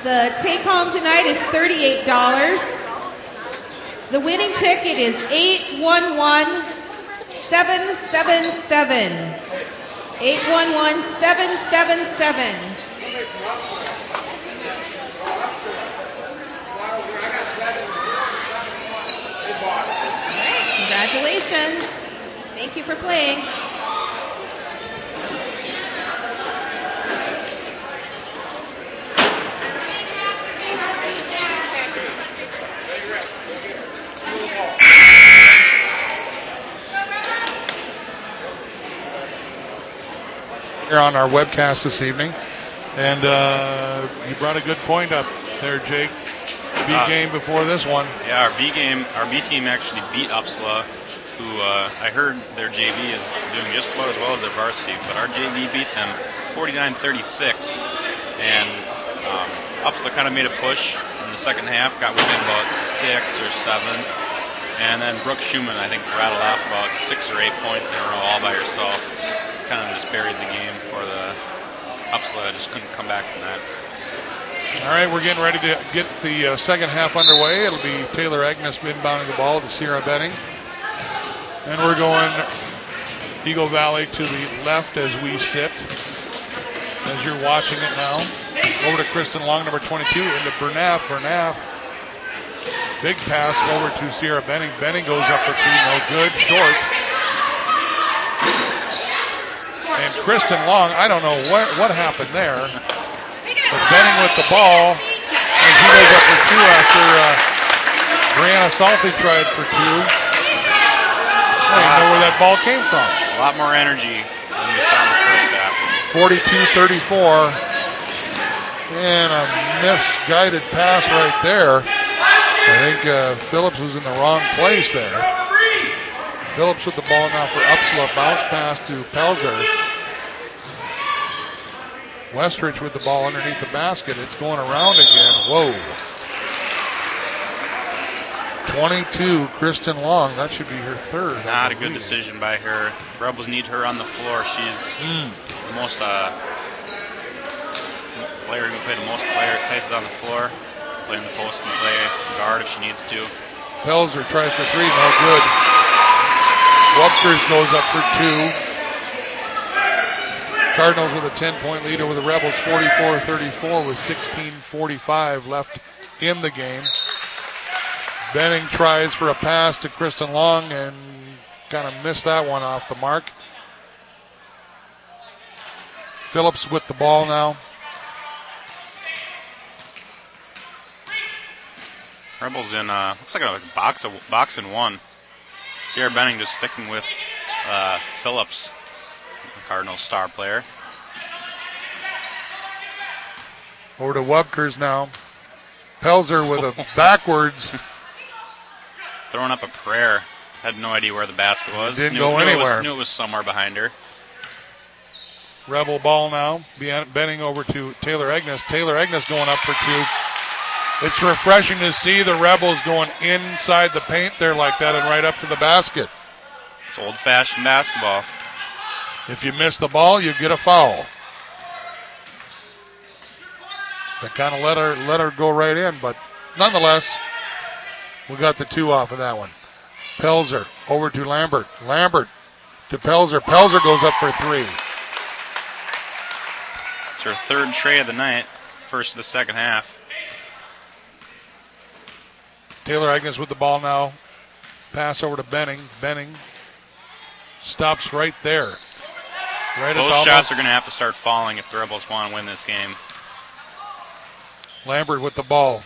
The take home tonight is $38. The winning ticket is 811777. 811777. Congratulations. Thank you for playing. Here on our webcast this evening, and you brought a good point up there, Jake. B game before this one. Yeah, our B team actually beat Upsala, who I heard their JV is doing just about as well as their varsity, but our JV beat them 49-36, and Upsala kind of made a push in the second half, got within about 6 or 7, and then Brooke Schumann, I think, rattled off about 6 or 8 points in a row all by herself. Kind of just buried the game for the Upsala. Just couldn't come back from that. All right, we're getting ready to get the second half underway. It'll be Taylor Agnes inbounding the ball to Sierra Benning. And we're going Eagle Valley to the left as we sit, as you're watching it now. Over to Kristen Long, number 22, into Bernath. Bernath, big pass over to Sierra Benning. Benning goes up for 2, no good, short. And Kristen Long, I don't know what happened there. But Benning with the ball, and she goes up for 2 after Brianna Salty tried for 2. I don't even know where that ball came from. A lot more energy than we saw in the first half. 42-34. And a misguided pass right there. I think Phillips was in the wrong place there. Phillips with the ball now for Upsala. Bounce pass to Pelzer. Westrich with the ball underneath the basket. It's going around again. Whoa. 22, Kristen Long. That should be her third. Not a good decision by her. Rebels need her on the floor. She's the most player who can play the most places on the floor. Playing the post, can play guard if she needs to. Pelzer tries for 3, no good. Wupkers goes up for 2. Cardinals with a 10-point lead over the Rebels, 44-34 with 16:45 left in the game. Benning tries for a pass to Kristen Long and kind of missed that one off the mark. Phillips with the ball now. Rebels in looks like a box and one. Sierra Benning just sticking with Phillips, the Cardinals' star player. Over to Wubkers now. Pelzer with a backwards. Throwing up a prayer. Had no idea where the basket was. Didn't go anywhere. Knew it was somewhere behind her. Rebel ball now. Benning over to Taylor Agnes. Taylor Agnes going up for 2. It's refreshing to see the Rebels going inside the paint there like that and right up to the basket. It's old-fashioned basketball. If you miss the ball, you get a foul. They kind of let her go right in, but nonetheless, we got the 2 off of that one. Pelzer over to Lambert. Lambert to Pelzer. Pelzer goes up for 3. It's her third tray of the night, first of the second half. Taylor Agnes with the ball now. Pass over to Benning. Benning stops right there. Those shots are going to have to start falling if the Rebels want to win this game. Lambert with the ball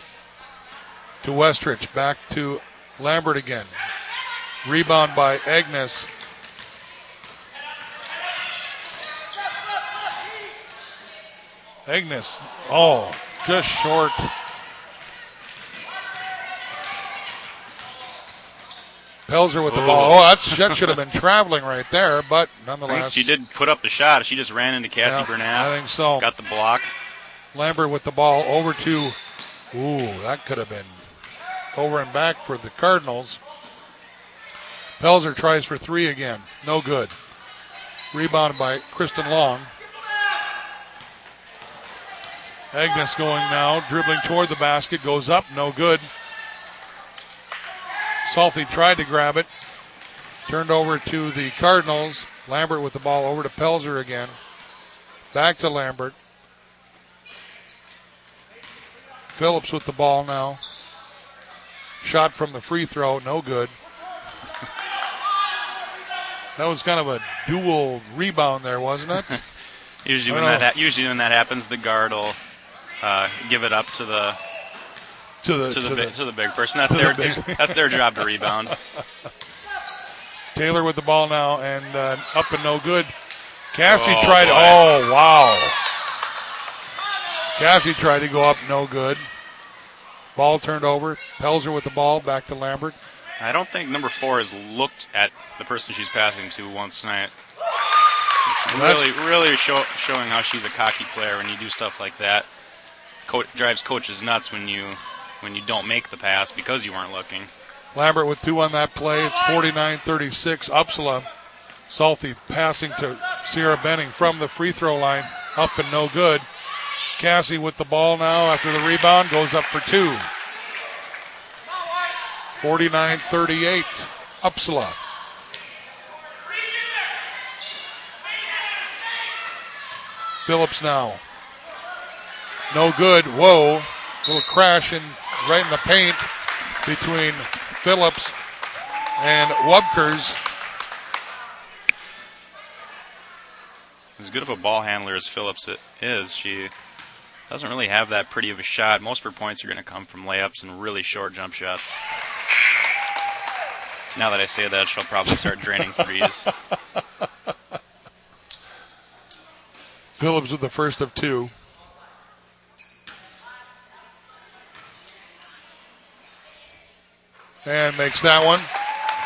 to Westrich. Back to Lambert again. Rebound by Agnes. Agnes, just short. Pelzer with the ball. Oh, that should have been traveling right there, but nonetheless. I think she did put up the shot. She just ran into Cassie Bernath. I think so. Got the block. Lambert with the ball over to, that could have been over and back for the Cardinals. Pelzer tries for three again. No good. Rebounded by Kristen Long. Agnes going now, dribbling toward the basket, goes up, no good. Salty tried to grab it. Turned over to the Cardinals. Lambert with the ball over to Pelzer again. Back to Lambert. Phillips with the ball now. Shot from the free throw, no good. That was kind of a dual rebound there, wasn't it? Usually when that happens, the guard will give it up to the big person. That's their job to rebound. Taylor with the ball now and up and no good. Cassie tried. Boy. Oh wow! Cassie tried to go up, no good. Ball turned over. Pelzer with the ball, back to Lambert. I don't think number 4 has looked at the person she's passing to once tonight. Really showing how she's a cocky player when you do stuff like that. Drives coaches nuts when you don't make the pass because you weren't looking. Lambert with 2 on that play. It's 49-36. Upsala. Salty passing to Sierra Benning from the free throw line. Up and no good. Cassie with the ball now after the rebound. Goes up for 2. 49-38. Upsala. Phillips now. No good. Whoa. Little crash right in the paint between Phillips and Wubkers. As good of a ball handler as Phillips is, she doesn't really have that pretty of a shot. Most of her points are going to come from layups and really short jump shots. Now that I say that, she'll probably start draining threes. Phillips with the first of 2. And makes that one.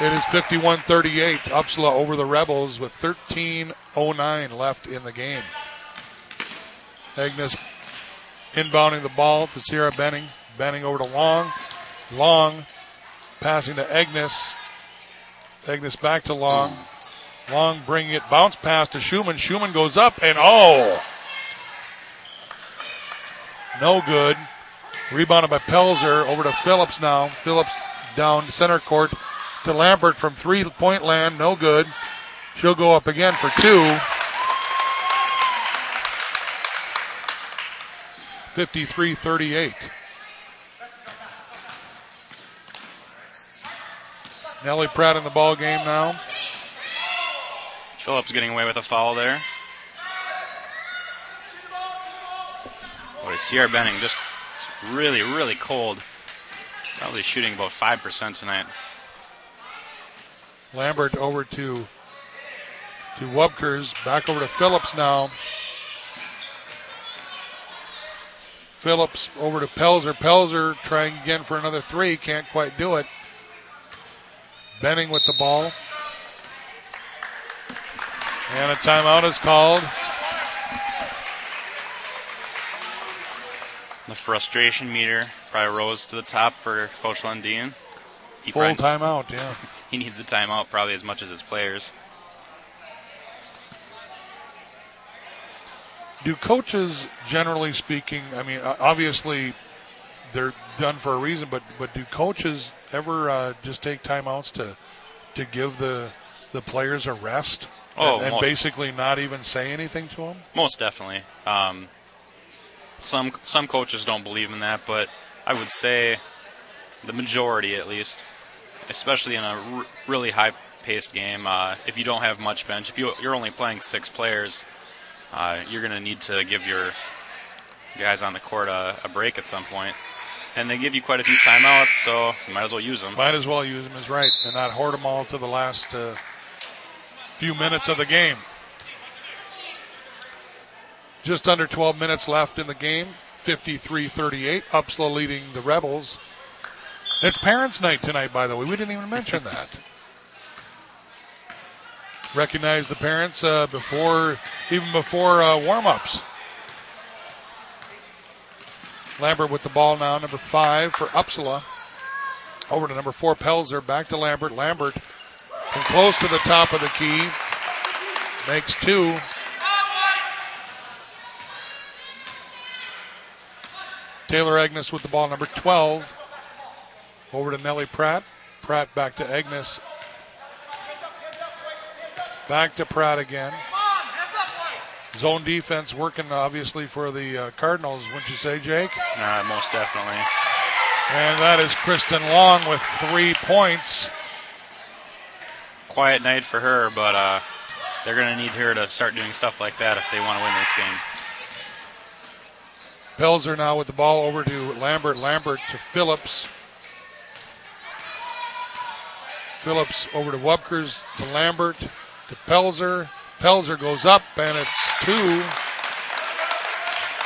It is 51-38. Upsala over the Rebels with 13:09 left in the game. Agnes inbounding the ball to Sierra Benning. Benning over to Long. Long passing to Agnes. Agnes back to Long. Long bringing it. Bounce pass to Schumann. Schumann goes up and no good. Rebounded by Pelzer. Over to Phillips now. Phillips down center court to Lambert from 3-point land. No good. She'll go up again for 2. 53-38. Nellie Pratt in the ball game now. Phillips getting away with a foul there. Boy, Sierra Benning just really, really cold. Probably shooting about 5% tonight. Lambert over to Wubkers. Back over to Phillips now. Phillips over to Pelzer. Pelzer trying again for another 3. Can't quite do it. Benning with the ball. And a timeout is called. The frustration meter probably rose to the top for Coach Lundin. Full timeout, yeah. He needs the timeout probably as much as his players. Do coaches, generally speaking, I mean, obviously they're done for a reason, but do coaches ever just take timeouts to give the players a rest and basically not even say anything to them? Most definitely. Some coaches don't believe in that, but I would say the majority, at least, especially in a really high-paced game, if you don't have much bench, if you're only playing 6 players, you're going to need to give your guys on the court a break at some point. And they give you quite a few timeouts, so you might as well use them. Might as well use them is right, and not hoard them all to the last few minutes of the game. Just under 12 minutes left in the game. 53-38. Upsala leading the Rebels. It's Parents' Night tonight, by the way. We didn't even mention that. Recognize the parents even before warm-ups. Lambert with the ball now, number 5 for Upsala. Over to number 4, Pelzer. Back to Lambert. Lambert from close to the top of the key. Makes 2. Taylor Agnes with the ball, number 12. Over to Nellie Pratt. Pratt back to Agnes. Back to Pratt again. Zone defense working, obviously, for the Cardinals, wouldn't you say, Jake? Most definitely. And that is Kristen Long with 3 points. Quiet night for her, but they're going to need her to start doing stuff like that if they want to win this game. Pelzer now with the ball over to Lambert. Lambert to Phillips. Phillips over to Wupkers, to Lambert, to Pelzer. Pelzer goes up, and it's 2.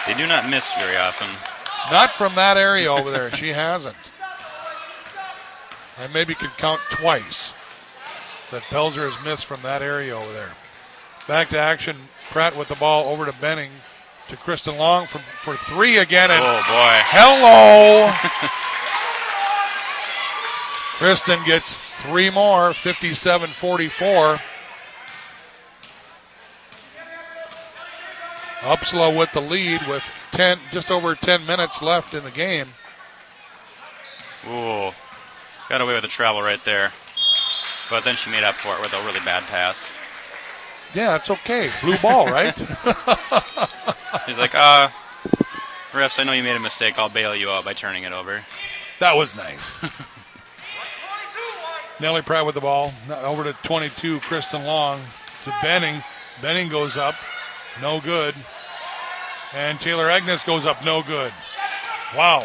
They do not miss very often. Not from that area over there. She hasn't. I maybe could count twice that Pelzer has missed from that area over there. Back to action. Pratt with the ball over to Benning, to Kristen Long for 3 again. And oh, boy. Hello. Kristen gets 3 more, 57-44. Upsala with the lead with just over 10 minutes left in the game. Ooh, got away with the travel right there. But then she made up for it with a really bad pass. Yeah, it's okay. Blue ball, right? He's like, refs, I know you made a mistake. I'll bail you out by turning it over. That was nice. Nellie Pratt with the ball. Over to 22, Kristen Long to Benning. Benning goes up. No good. And Taylor Agnes goes up. No good. Wow.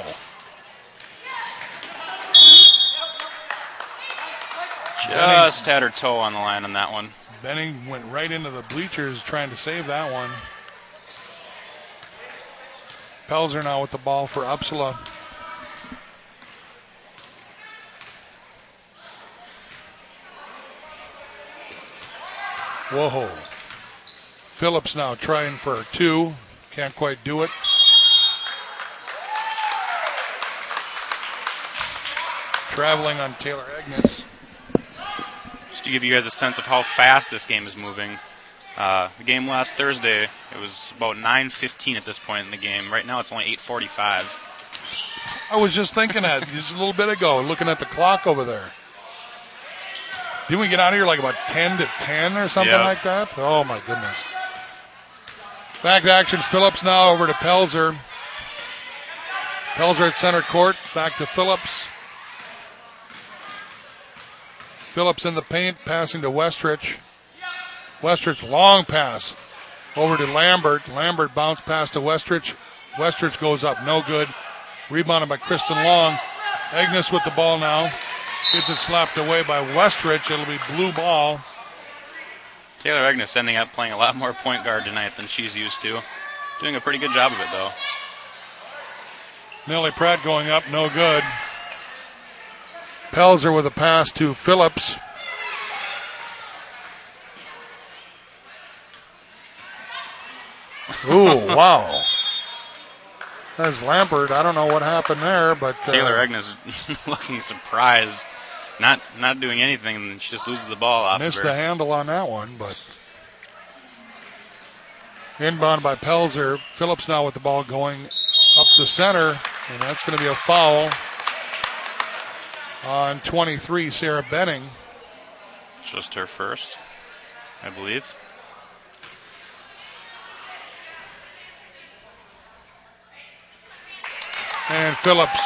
Just had her toe on the line on that one. Benning went right into the bleachers trying to save that one. Pelzer now with the ball for Upsala. Whoa. Phillips now trying for a 2. Can't quite do it. Traveling on Taylor Agnes. Just to give you guys a sense of how fast this game is moving. The game last Thursday, it was about 9:15 at this point in the game. Right now it's only 8:45. I was just thinking that just a little bit ago, looking at the clock over there. Didn't we get out of here like about 10 to 10 or something like that? Oh, my goodness. Back to action. Phillips now over to Pelzer. Pelzer at center court. Back to Phillips. Phillips in the paint, passing to Westrich. Westrich, long pass over to Lambert. Lambert bounce pass to Westrich. Westrich goes up, no good. Rebounded by Kristen Long. Agnes with the ball now. Gets it slapped away by Westrich. It'll be blue ball. Taylor Agnes ending up playing a lot more point guard tonight than she's used to. Doing a pretty good job of it, though. Nellie Pratt going up, no good. Pelzer with a pass to Phillips. Ooh, wow. That's Lambert. I don't know what happened there, but Taylor Agnes looking surprised, not doing anything, and she just loses the ball off missed of her. the handle on that one, but inbound by Pelzer. Phillips now with the ball going up the center, and that's going to be a foul on 23, Sarah Benning. Just her first, I believe. And Phillips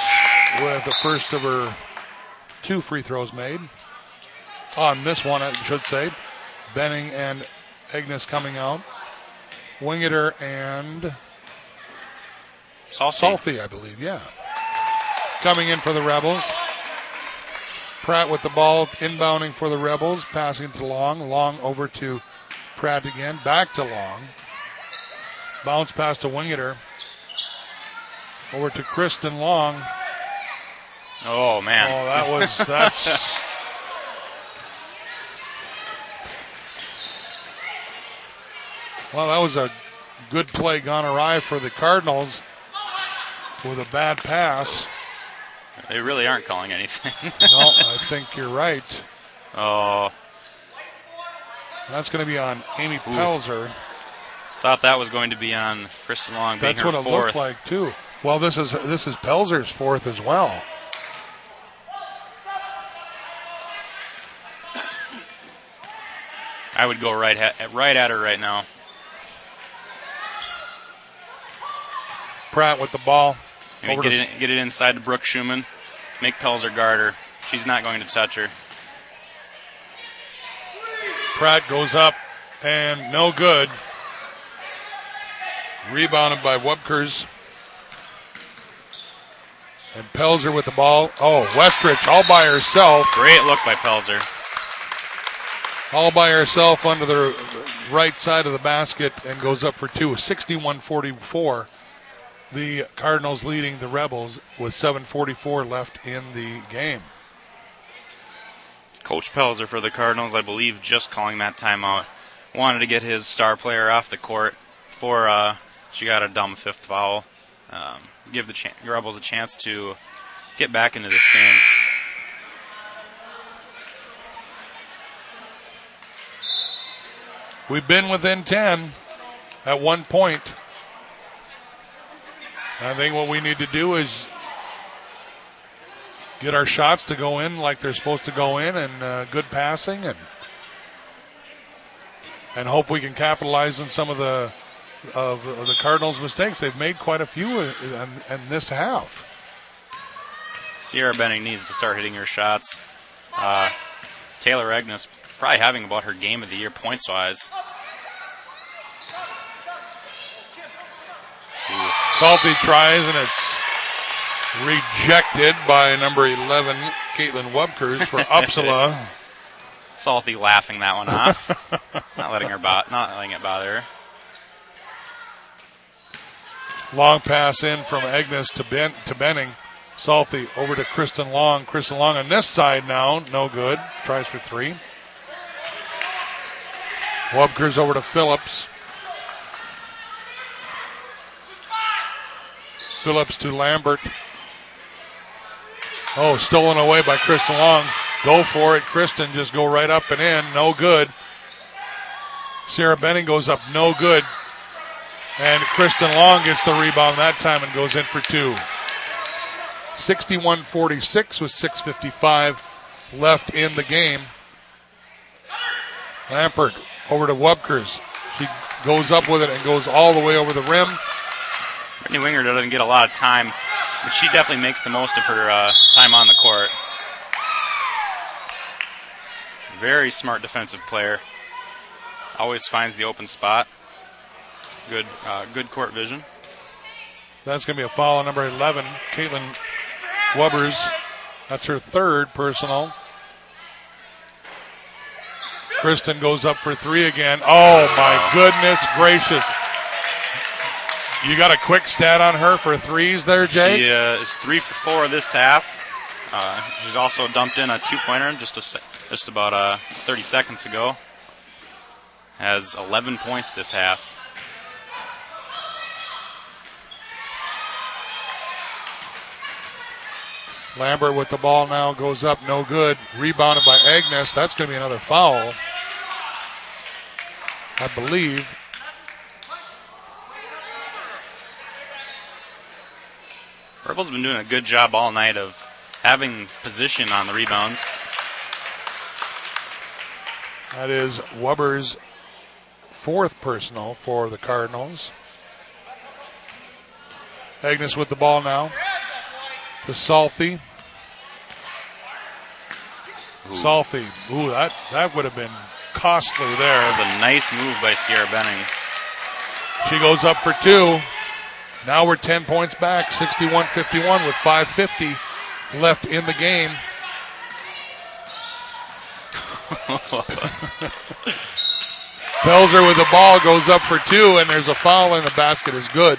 with the first of her 2 free throws made. On this one, I should say. Benning and Agnes coming out. Wingeter and Salfi, I believe, yeah. Coming in for the Rebels. Pratt with the ball, inbounding for the Rebels, passing to Long. Long over to Pratt again, back to Long. Bounce pass to Wingeter. Over to Kristen Long. Oh, man. Oh, that's Well, that was a good play gone awry for the Cardinals with a bad pass. They really aren't calling anything. No, I think you're right. Oh. That's going to be on Amy Pelzer. Thought that was going to be on Kristen Long being That's her what fourth. It looked like, too. Well, this is Pelzer's fourth as well. I would go right at her right now. Pratt with the ball. Maybe get it inside to Brooke Schumann. Make Pelzer guard her. She's not going to touch her. Pratt goes up and no good. Rebounded by Webkers. And Pelzer with the ball. Oh, Westrich all by herself. Great look by Pelzer. All by herself under the right side of the basket and goes up for two. 61-44. The Cardinals leading the Rebels with 7:44 left in the game. Coach Pelzer for the Cardinals, I believe, just calling that timeout. Wanted to get his star player off the court before she got a dumb fifth foul. Give the Rebels a chance to get back into this game. We've been within 10 at one point. I think what we need to do is get our shots to go in like they're supposed to go in, and good passing, and hope we can capitalize on some of the Cardinals' mistakes. They've made quite a few in this half. Sierra Benning needs to start hitting her shots. Taylor Agnes probably having about her game of the year points-wise. Salty tries, and it's rejected by number 11, Caitlin Webkers for Upsala. Salty laughing that one off. not letting it bother her. Long pass in from Agnes to Benning. Salty over to Kristen Long. Kristen Long on this side now, no good. Tries for three. Webkers over to Phillips. Phillips to Lambert. Oh, stolen away by Kristen Long. Go for it. Kristen just go right up and in. No good. Sarah Benning goes up. No good. And Kristen Long gets the rebound that time and goes in for two. 61-46 with 6:55 left in the game. Lambert over to Webkers. She goes up with it and goes all the way over the rim. Brittany Winger doesn't get a lot of time, but she definitely makes the most of her time on the court. Very smart defensive player. Always finds the open spot. Good court vision. That's going to be a foul on number 11, Caitlin Wubbers. That's her third personal. Kristen goes up for three again. Oh, my goodness gracious. You got a quick stat on her for threes there, Jay? She is 3 for 4 this half. She's also dumped in a two-pointer just about 30 seconds ago. Has 11 points this half. Lambert with the ball now, goes up, no good. Rebounded by Agnes. That's going to be another foul, I believe. Rebels have been doing a good job all night of having position on the rebounds. That is Wubbers' fourth personal for the Cardinals. Agnes with the ball now to Salty. Salty. Ooh, that would have been costly there. That was a nice move by Sierra Benning. She goes up for two. Now we're 10 points back, 61-51 with 5:50 left in the game. Pelzer with the ball goes up for two, and there's a foul, and the basket is good.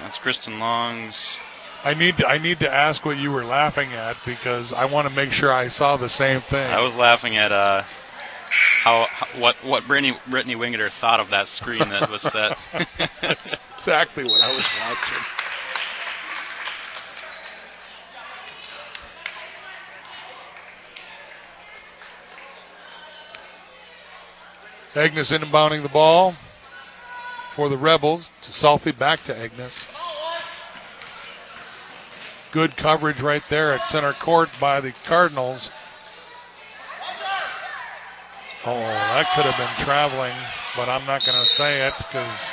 That's Kristen Long's. I need to ask what you were laughing at because I want to make sure I saw the same thing. I was laughing at what Brittany Wingeter thought of that screen that was set. That's exactly what I was watching. Agnes inbounding the ball for the Rebels. To Salfi, back to Agnes. Good coverage right there at center court by the Cardinals. Oh, that could have been traveling, but I'm not going to say it because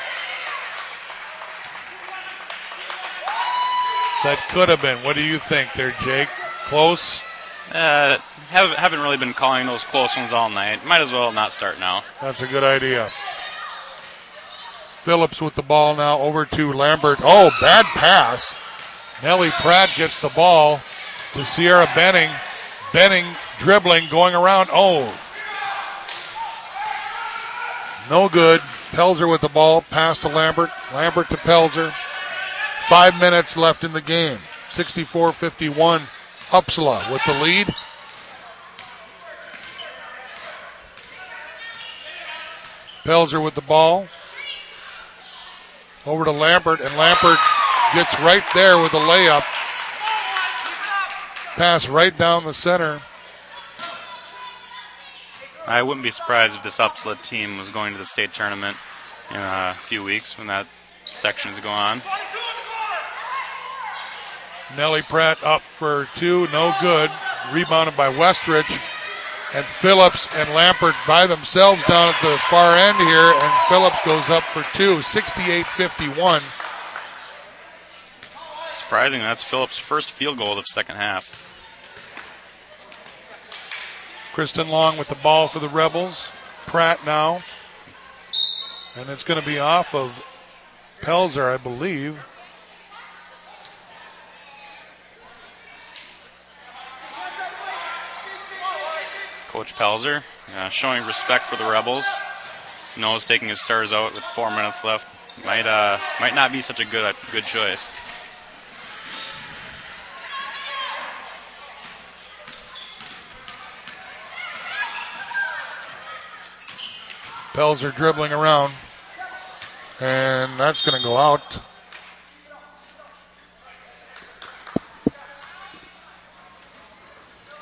that could have been. What do you think there, Jake? Close? Haven't really been calling those close ones all night. Might as well not start now. That's a good idea. Phillips with the ball now over to Lambert. Oh, bad pass. Nellie Pratt gets the ball to Sierra Benning. Benning dribbling, going around. Oh, no good. Pelzer with the ball. Pass to Lambert. Lambert to Pelzer. 5 minutes left in the game. 64-51. Upsala with the lead. Pelzer with the ball. Over to Lambert, and Lambert gets right there with a layup. Pass right down the center. I wouldn't be surprised if this Upsala team was going to the state tournament in a few weeks when that section is going on. Nellie Pratt up for two, no good. Rebounded by Westridge. And Phillips and Lambert by themselves down at the far end here, and Phillips goes up for two, 68-51. Surprising, that's Phillips' first field goal of the second half. Kristen Long with the ball for the Rebels. Pratt now. And it's going to be off of Pelzer, I believe. Coach Pelzer showing respect for the Rebels. Knows taking his stars out with 4 minutes left might not be such a good choice. Pelzer dribbling around, and that's going to go out.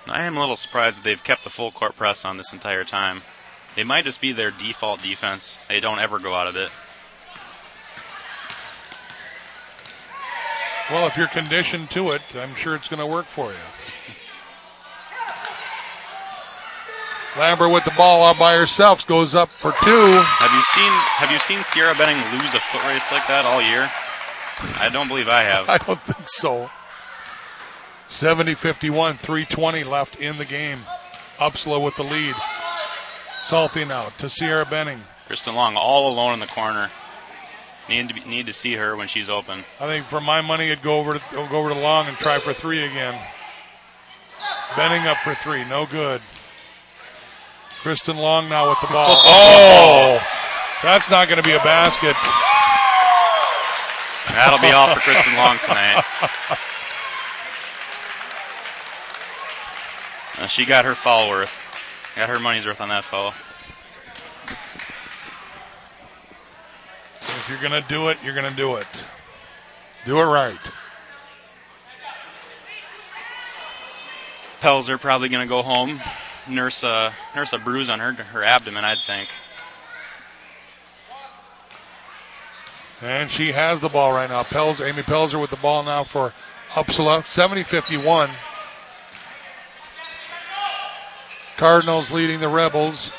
I am a little surprised that they've kept the full court press on this entire time. It might just be their default defense. They don't ever go out of it. Well, if you're conditioned to it, I'm sure it's going to work for you. Lambert with the ball all by herself goes up for two. Have you seen Sierra Benning lose a foot race like that all year? I don't believe I have. I don't think so. 70-51, 3:20 left in the game. Upsala with the lead. Salty now to Sierra Benning. Kristen Long all alone in the corner. Need to see her when she's open. I think for my money, it'd go over to Long and try for three again. Benning up for three, no good. Kristen Long now with the ball. Oh, that's not going to be a basket. That'll be all for Kristen Long tonight. She got her foul worth. Got her money's worth on that foul. If you're going to do it, you're going to do it. Do it right. Pelzer probably going to go home. Nurse a bruise on her abdomen, I'd think. And she has the ball right now. Amy Pelzer with the ball now for Upsala. 70-51. Cardinals leading the Rebels.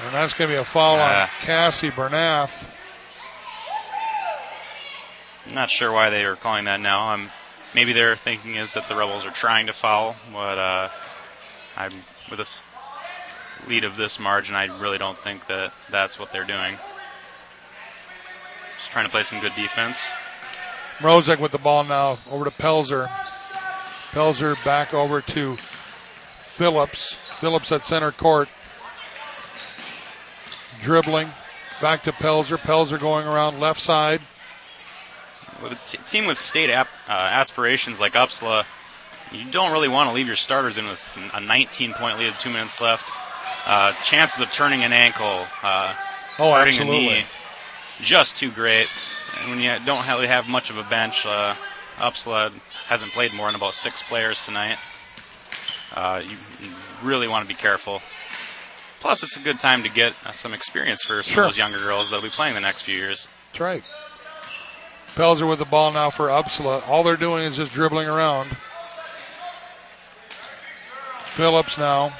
And that's going to be a foul on Cassie Bernath. I'm not sure why they are calling that now. Maybe their thinking is that the Rebels are trying to foul, but with a lead of this margin, I really don't think that that's what they're doing. Just trying to play some good defense. Mrozek with the ball now over to Pelzer. Pelzer back over to Phillips. Phillips at center court. Dribbling. Back to Pelzer. Pelzer going around left side. With a team with state aspirations like Upsala, You don't really want to leave your starters in with a 19-point lead with 2 minutes left. Chances of turning an ankle, hurting absolutely. a knee, just too great. And when you don't really have much of a bench, Upsala hasn't played more than about 6 players tonight. You really want to be careful. Plus, it's a good time to get some experience for some of those younger girls that will be playing the next few years. That's right. Pelzer with the ball now for Upsala. All they're doing is just dribbling around. Phillips now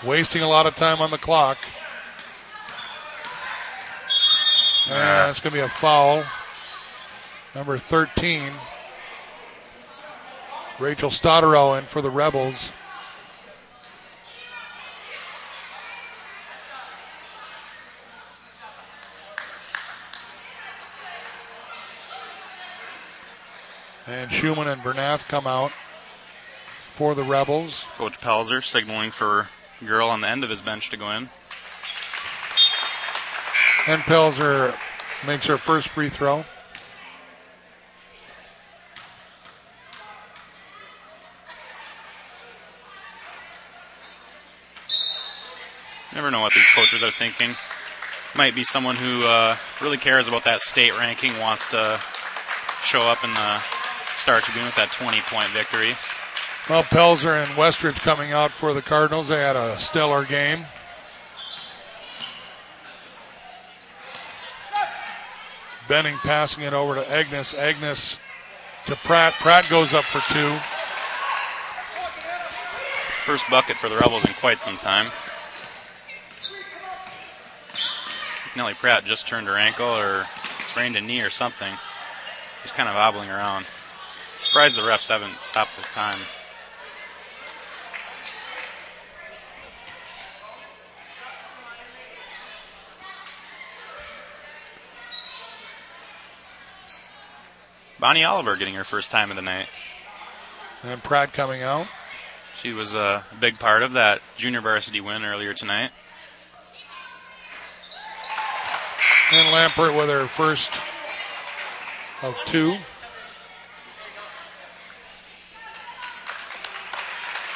wasting a lot of time on the clock. And that's going to be a foul. Number 13. Rachel Stotterow in for the Rebels. And Schumann and Bernath come out for the Rebels. Coach Pelzer signaling for Girl on the end of his bench to go in. And Pelzer makes her first free throw. You never know what these coaches are thinking. Might be someone who really cares about that state ranking, wants to show up in the Star Tribune with that 20-point victory. Well, Pelzer and Westridge coming out for the Cardinals. They had a stellar game. Benning passing it over to Agnes. Agnes to Pratt. Pratt goes up for 2. First bucket for the Rebels in quite some time. Nellie Pratt just turned her ankle or sprained a knee or something. She's kind of wobbling around. Surprised the refs haven't stopped the time. Bonnie Oliver getting her first time of the night. And Pratt coming out. She was a big part of that junior varsity win earlier tonight. And Lampert with her first of 2.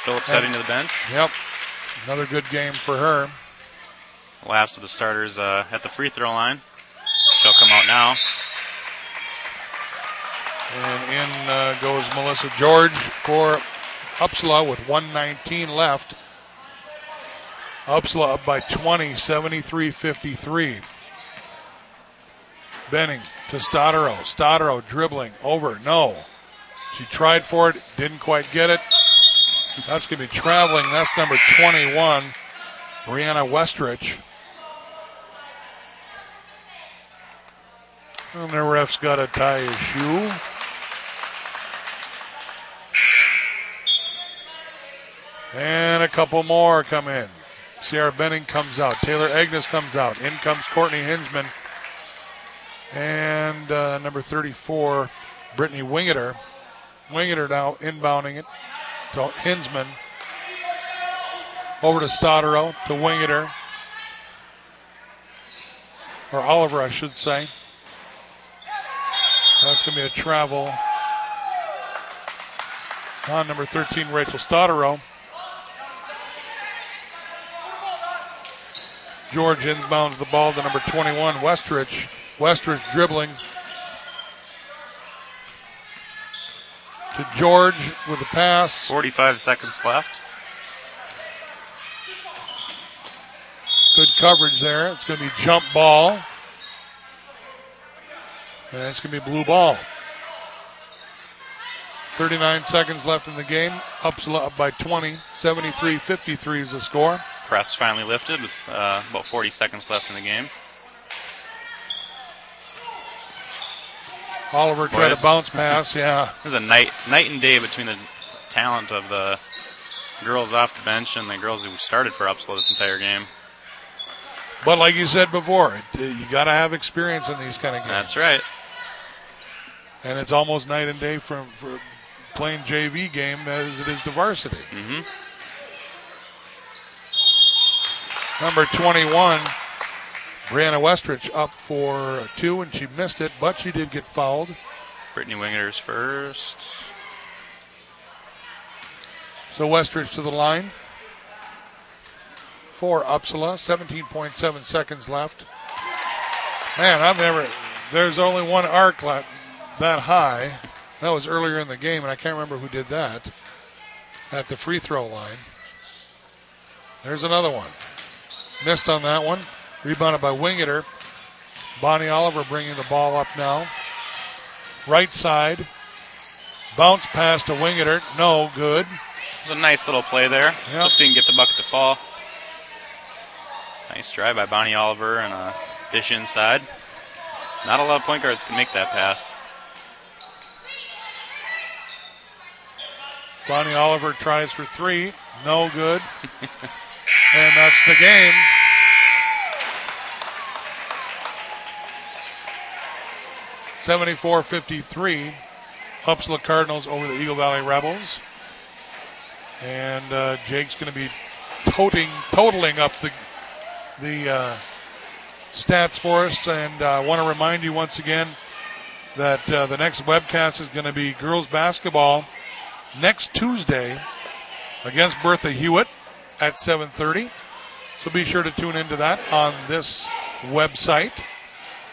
Phillips heading to the bench. Yep. Another good game for her. Last of the starters at the free throw line. She'll come out now. And in goes Melissa George for Upsala with 1:19 left. Upsala up by 20, 73-53. Benning to Stotterow. Stotterow dribbling over. No. She tried for it, didn't quite get it. That's going to be traveling. That's number 21, Brianna Westrich. And the ref's got to tie his shoe. And a couple more come in. Sierra Benning comes out. Taylor Agnes comes out. In comes Courtney Hinsman. And number 34, Brittany Wingeter. Wingeter now inbounding it to Hinsman. Over to Stotterow, to Wingeter. Or Oliver, I should say. That's going to be a travel on number 13, Rachel Stotterow. George inbounds the ball to number 21, Westrich. Westrich dribbling to George with a pass. 45 seconds left. Good coverage there. It's going to be jump ball. And it's going to be blue ball. 39 seconds left in the game. Upsala up by 20. 73-53 is the score. Press finally lifted with about 40 seconds left in the game. Oliver tried to bounce pass, yeah. This is a night and day between the talent of the girls off the bench and the girls who started for Upsala this entire game. But like you said before, you got to have experience in these kind of games. That's right. And it's almost night and day for playing JV game as it is to varsity. Mm-hmm. Number 21, Brianna Westrich up for 2, and she missed it, but she did get fouled. Brittany Wingeter's first. So Westridge to the line for Upsala. 17.7 seconds left. Man, there's only one arc that high. That was earlier in the game, and I can't remember who did that at the free throw line. There's another one. Missed on that one. Rebounded by Wingeter. Bonnie Oliver bringing the ball up now. Right side. Bounce pass to Wingeter. No good. It was a nice little play there. Yep. Just didn't get the bucket to fall. Nice drive by Bonnie Oliver and a dish inside. Not a lot of point guards can make that pass. Bonnie Oliver tries for three. No good. And that's the game. (74-53). Upsala Cardinals over the Eagle Valley Rebels. And Jake's going to be totaling up the stats for us. And I want to remind you once again that the next webcast is going to be girls basketball next Tuesday against Bertha Hewitt at 7:30. So be sure to tune into that on this website.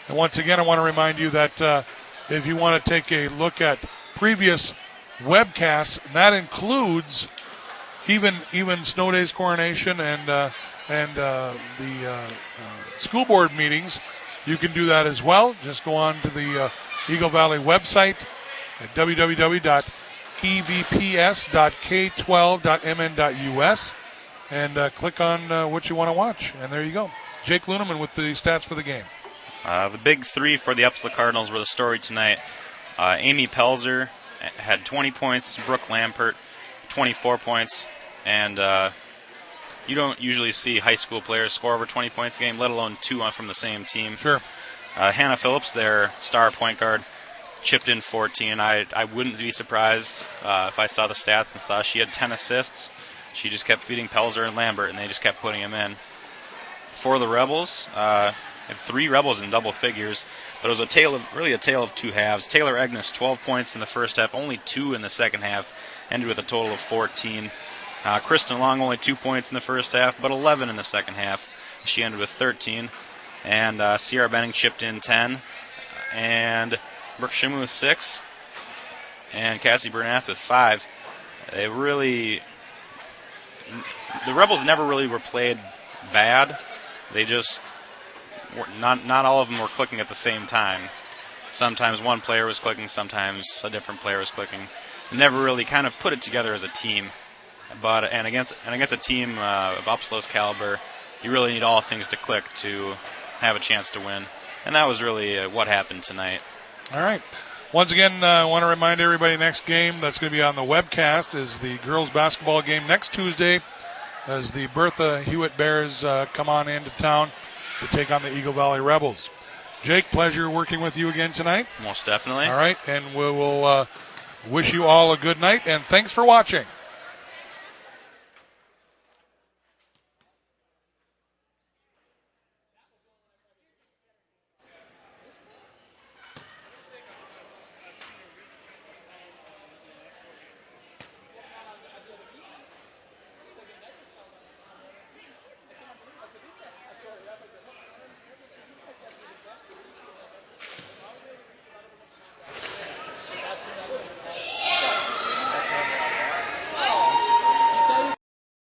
And once again, I want to remind you that if you want to take a look at previous webcasts, that includes even Snow Days Coronation and the school board meetings, you can do that as well. Just go on to the Eagle Valley website at www.evps.k12.mn.us and click on what you want to watch. And there you go. Jake Luneman with the stats for the game. The big three for the Upsala Cardinals were the story tonight. Amy Pelzer had 20 points, Brooke Lampert 24 points, and you don't usually see high school players score over 20 points a game, let alone two from the same team. Sure. Hannah Phillips, their star point guard, chipped in 14. I wouldn't be surprised if I saw the stats and saw she had 10 assists. She just kept feeding Pelzer and Lambert, and they just kept putting them in. For the Rebels, had three Rebels in double figures, but it was a tale of two halves. Taylor Agnes, 12 points in the first half, only 2 in the second half, ended with a total of 14. Kristen Long, only 2 points in the first half, but 11 in the second half. She ended with 13. And Sierra Benning chipped in 10. And Brooke Shimu with 6. And Cassie Bernath with 5. The Rebels never really were played bad. They just, not all of them were clicking at the same time. Sometimes one player was clicking, sometimes a different player was clicking. They never really kind of put it together as a team. But against a team of Upsala's caliber, you really need all things to click to have a chance to win. And that was really what happened tonight. All right. Once again, I want to remind everybody next game that's going to be on the webcast is the girls basketball game next Tuesday as the Bertha Hewitt Bears come on into town to take on the Eagle Valley Rebels. Jake, pleasure working with you again tonight. Most definitely. All right, and we will wish you all a good night, and thanks for watching.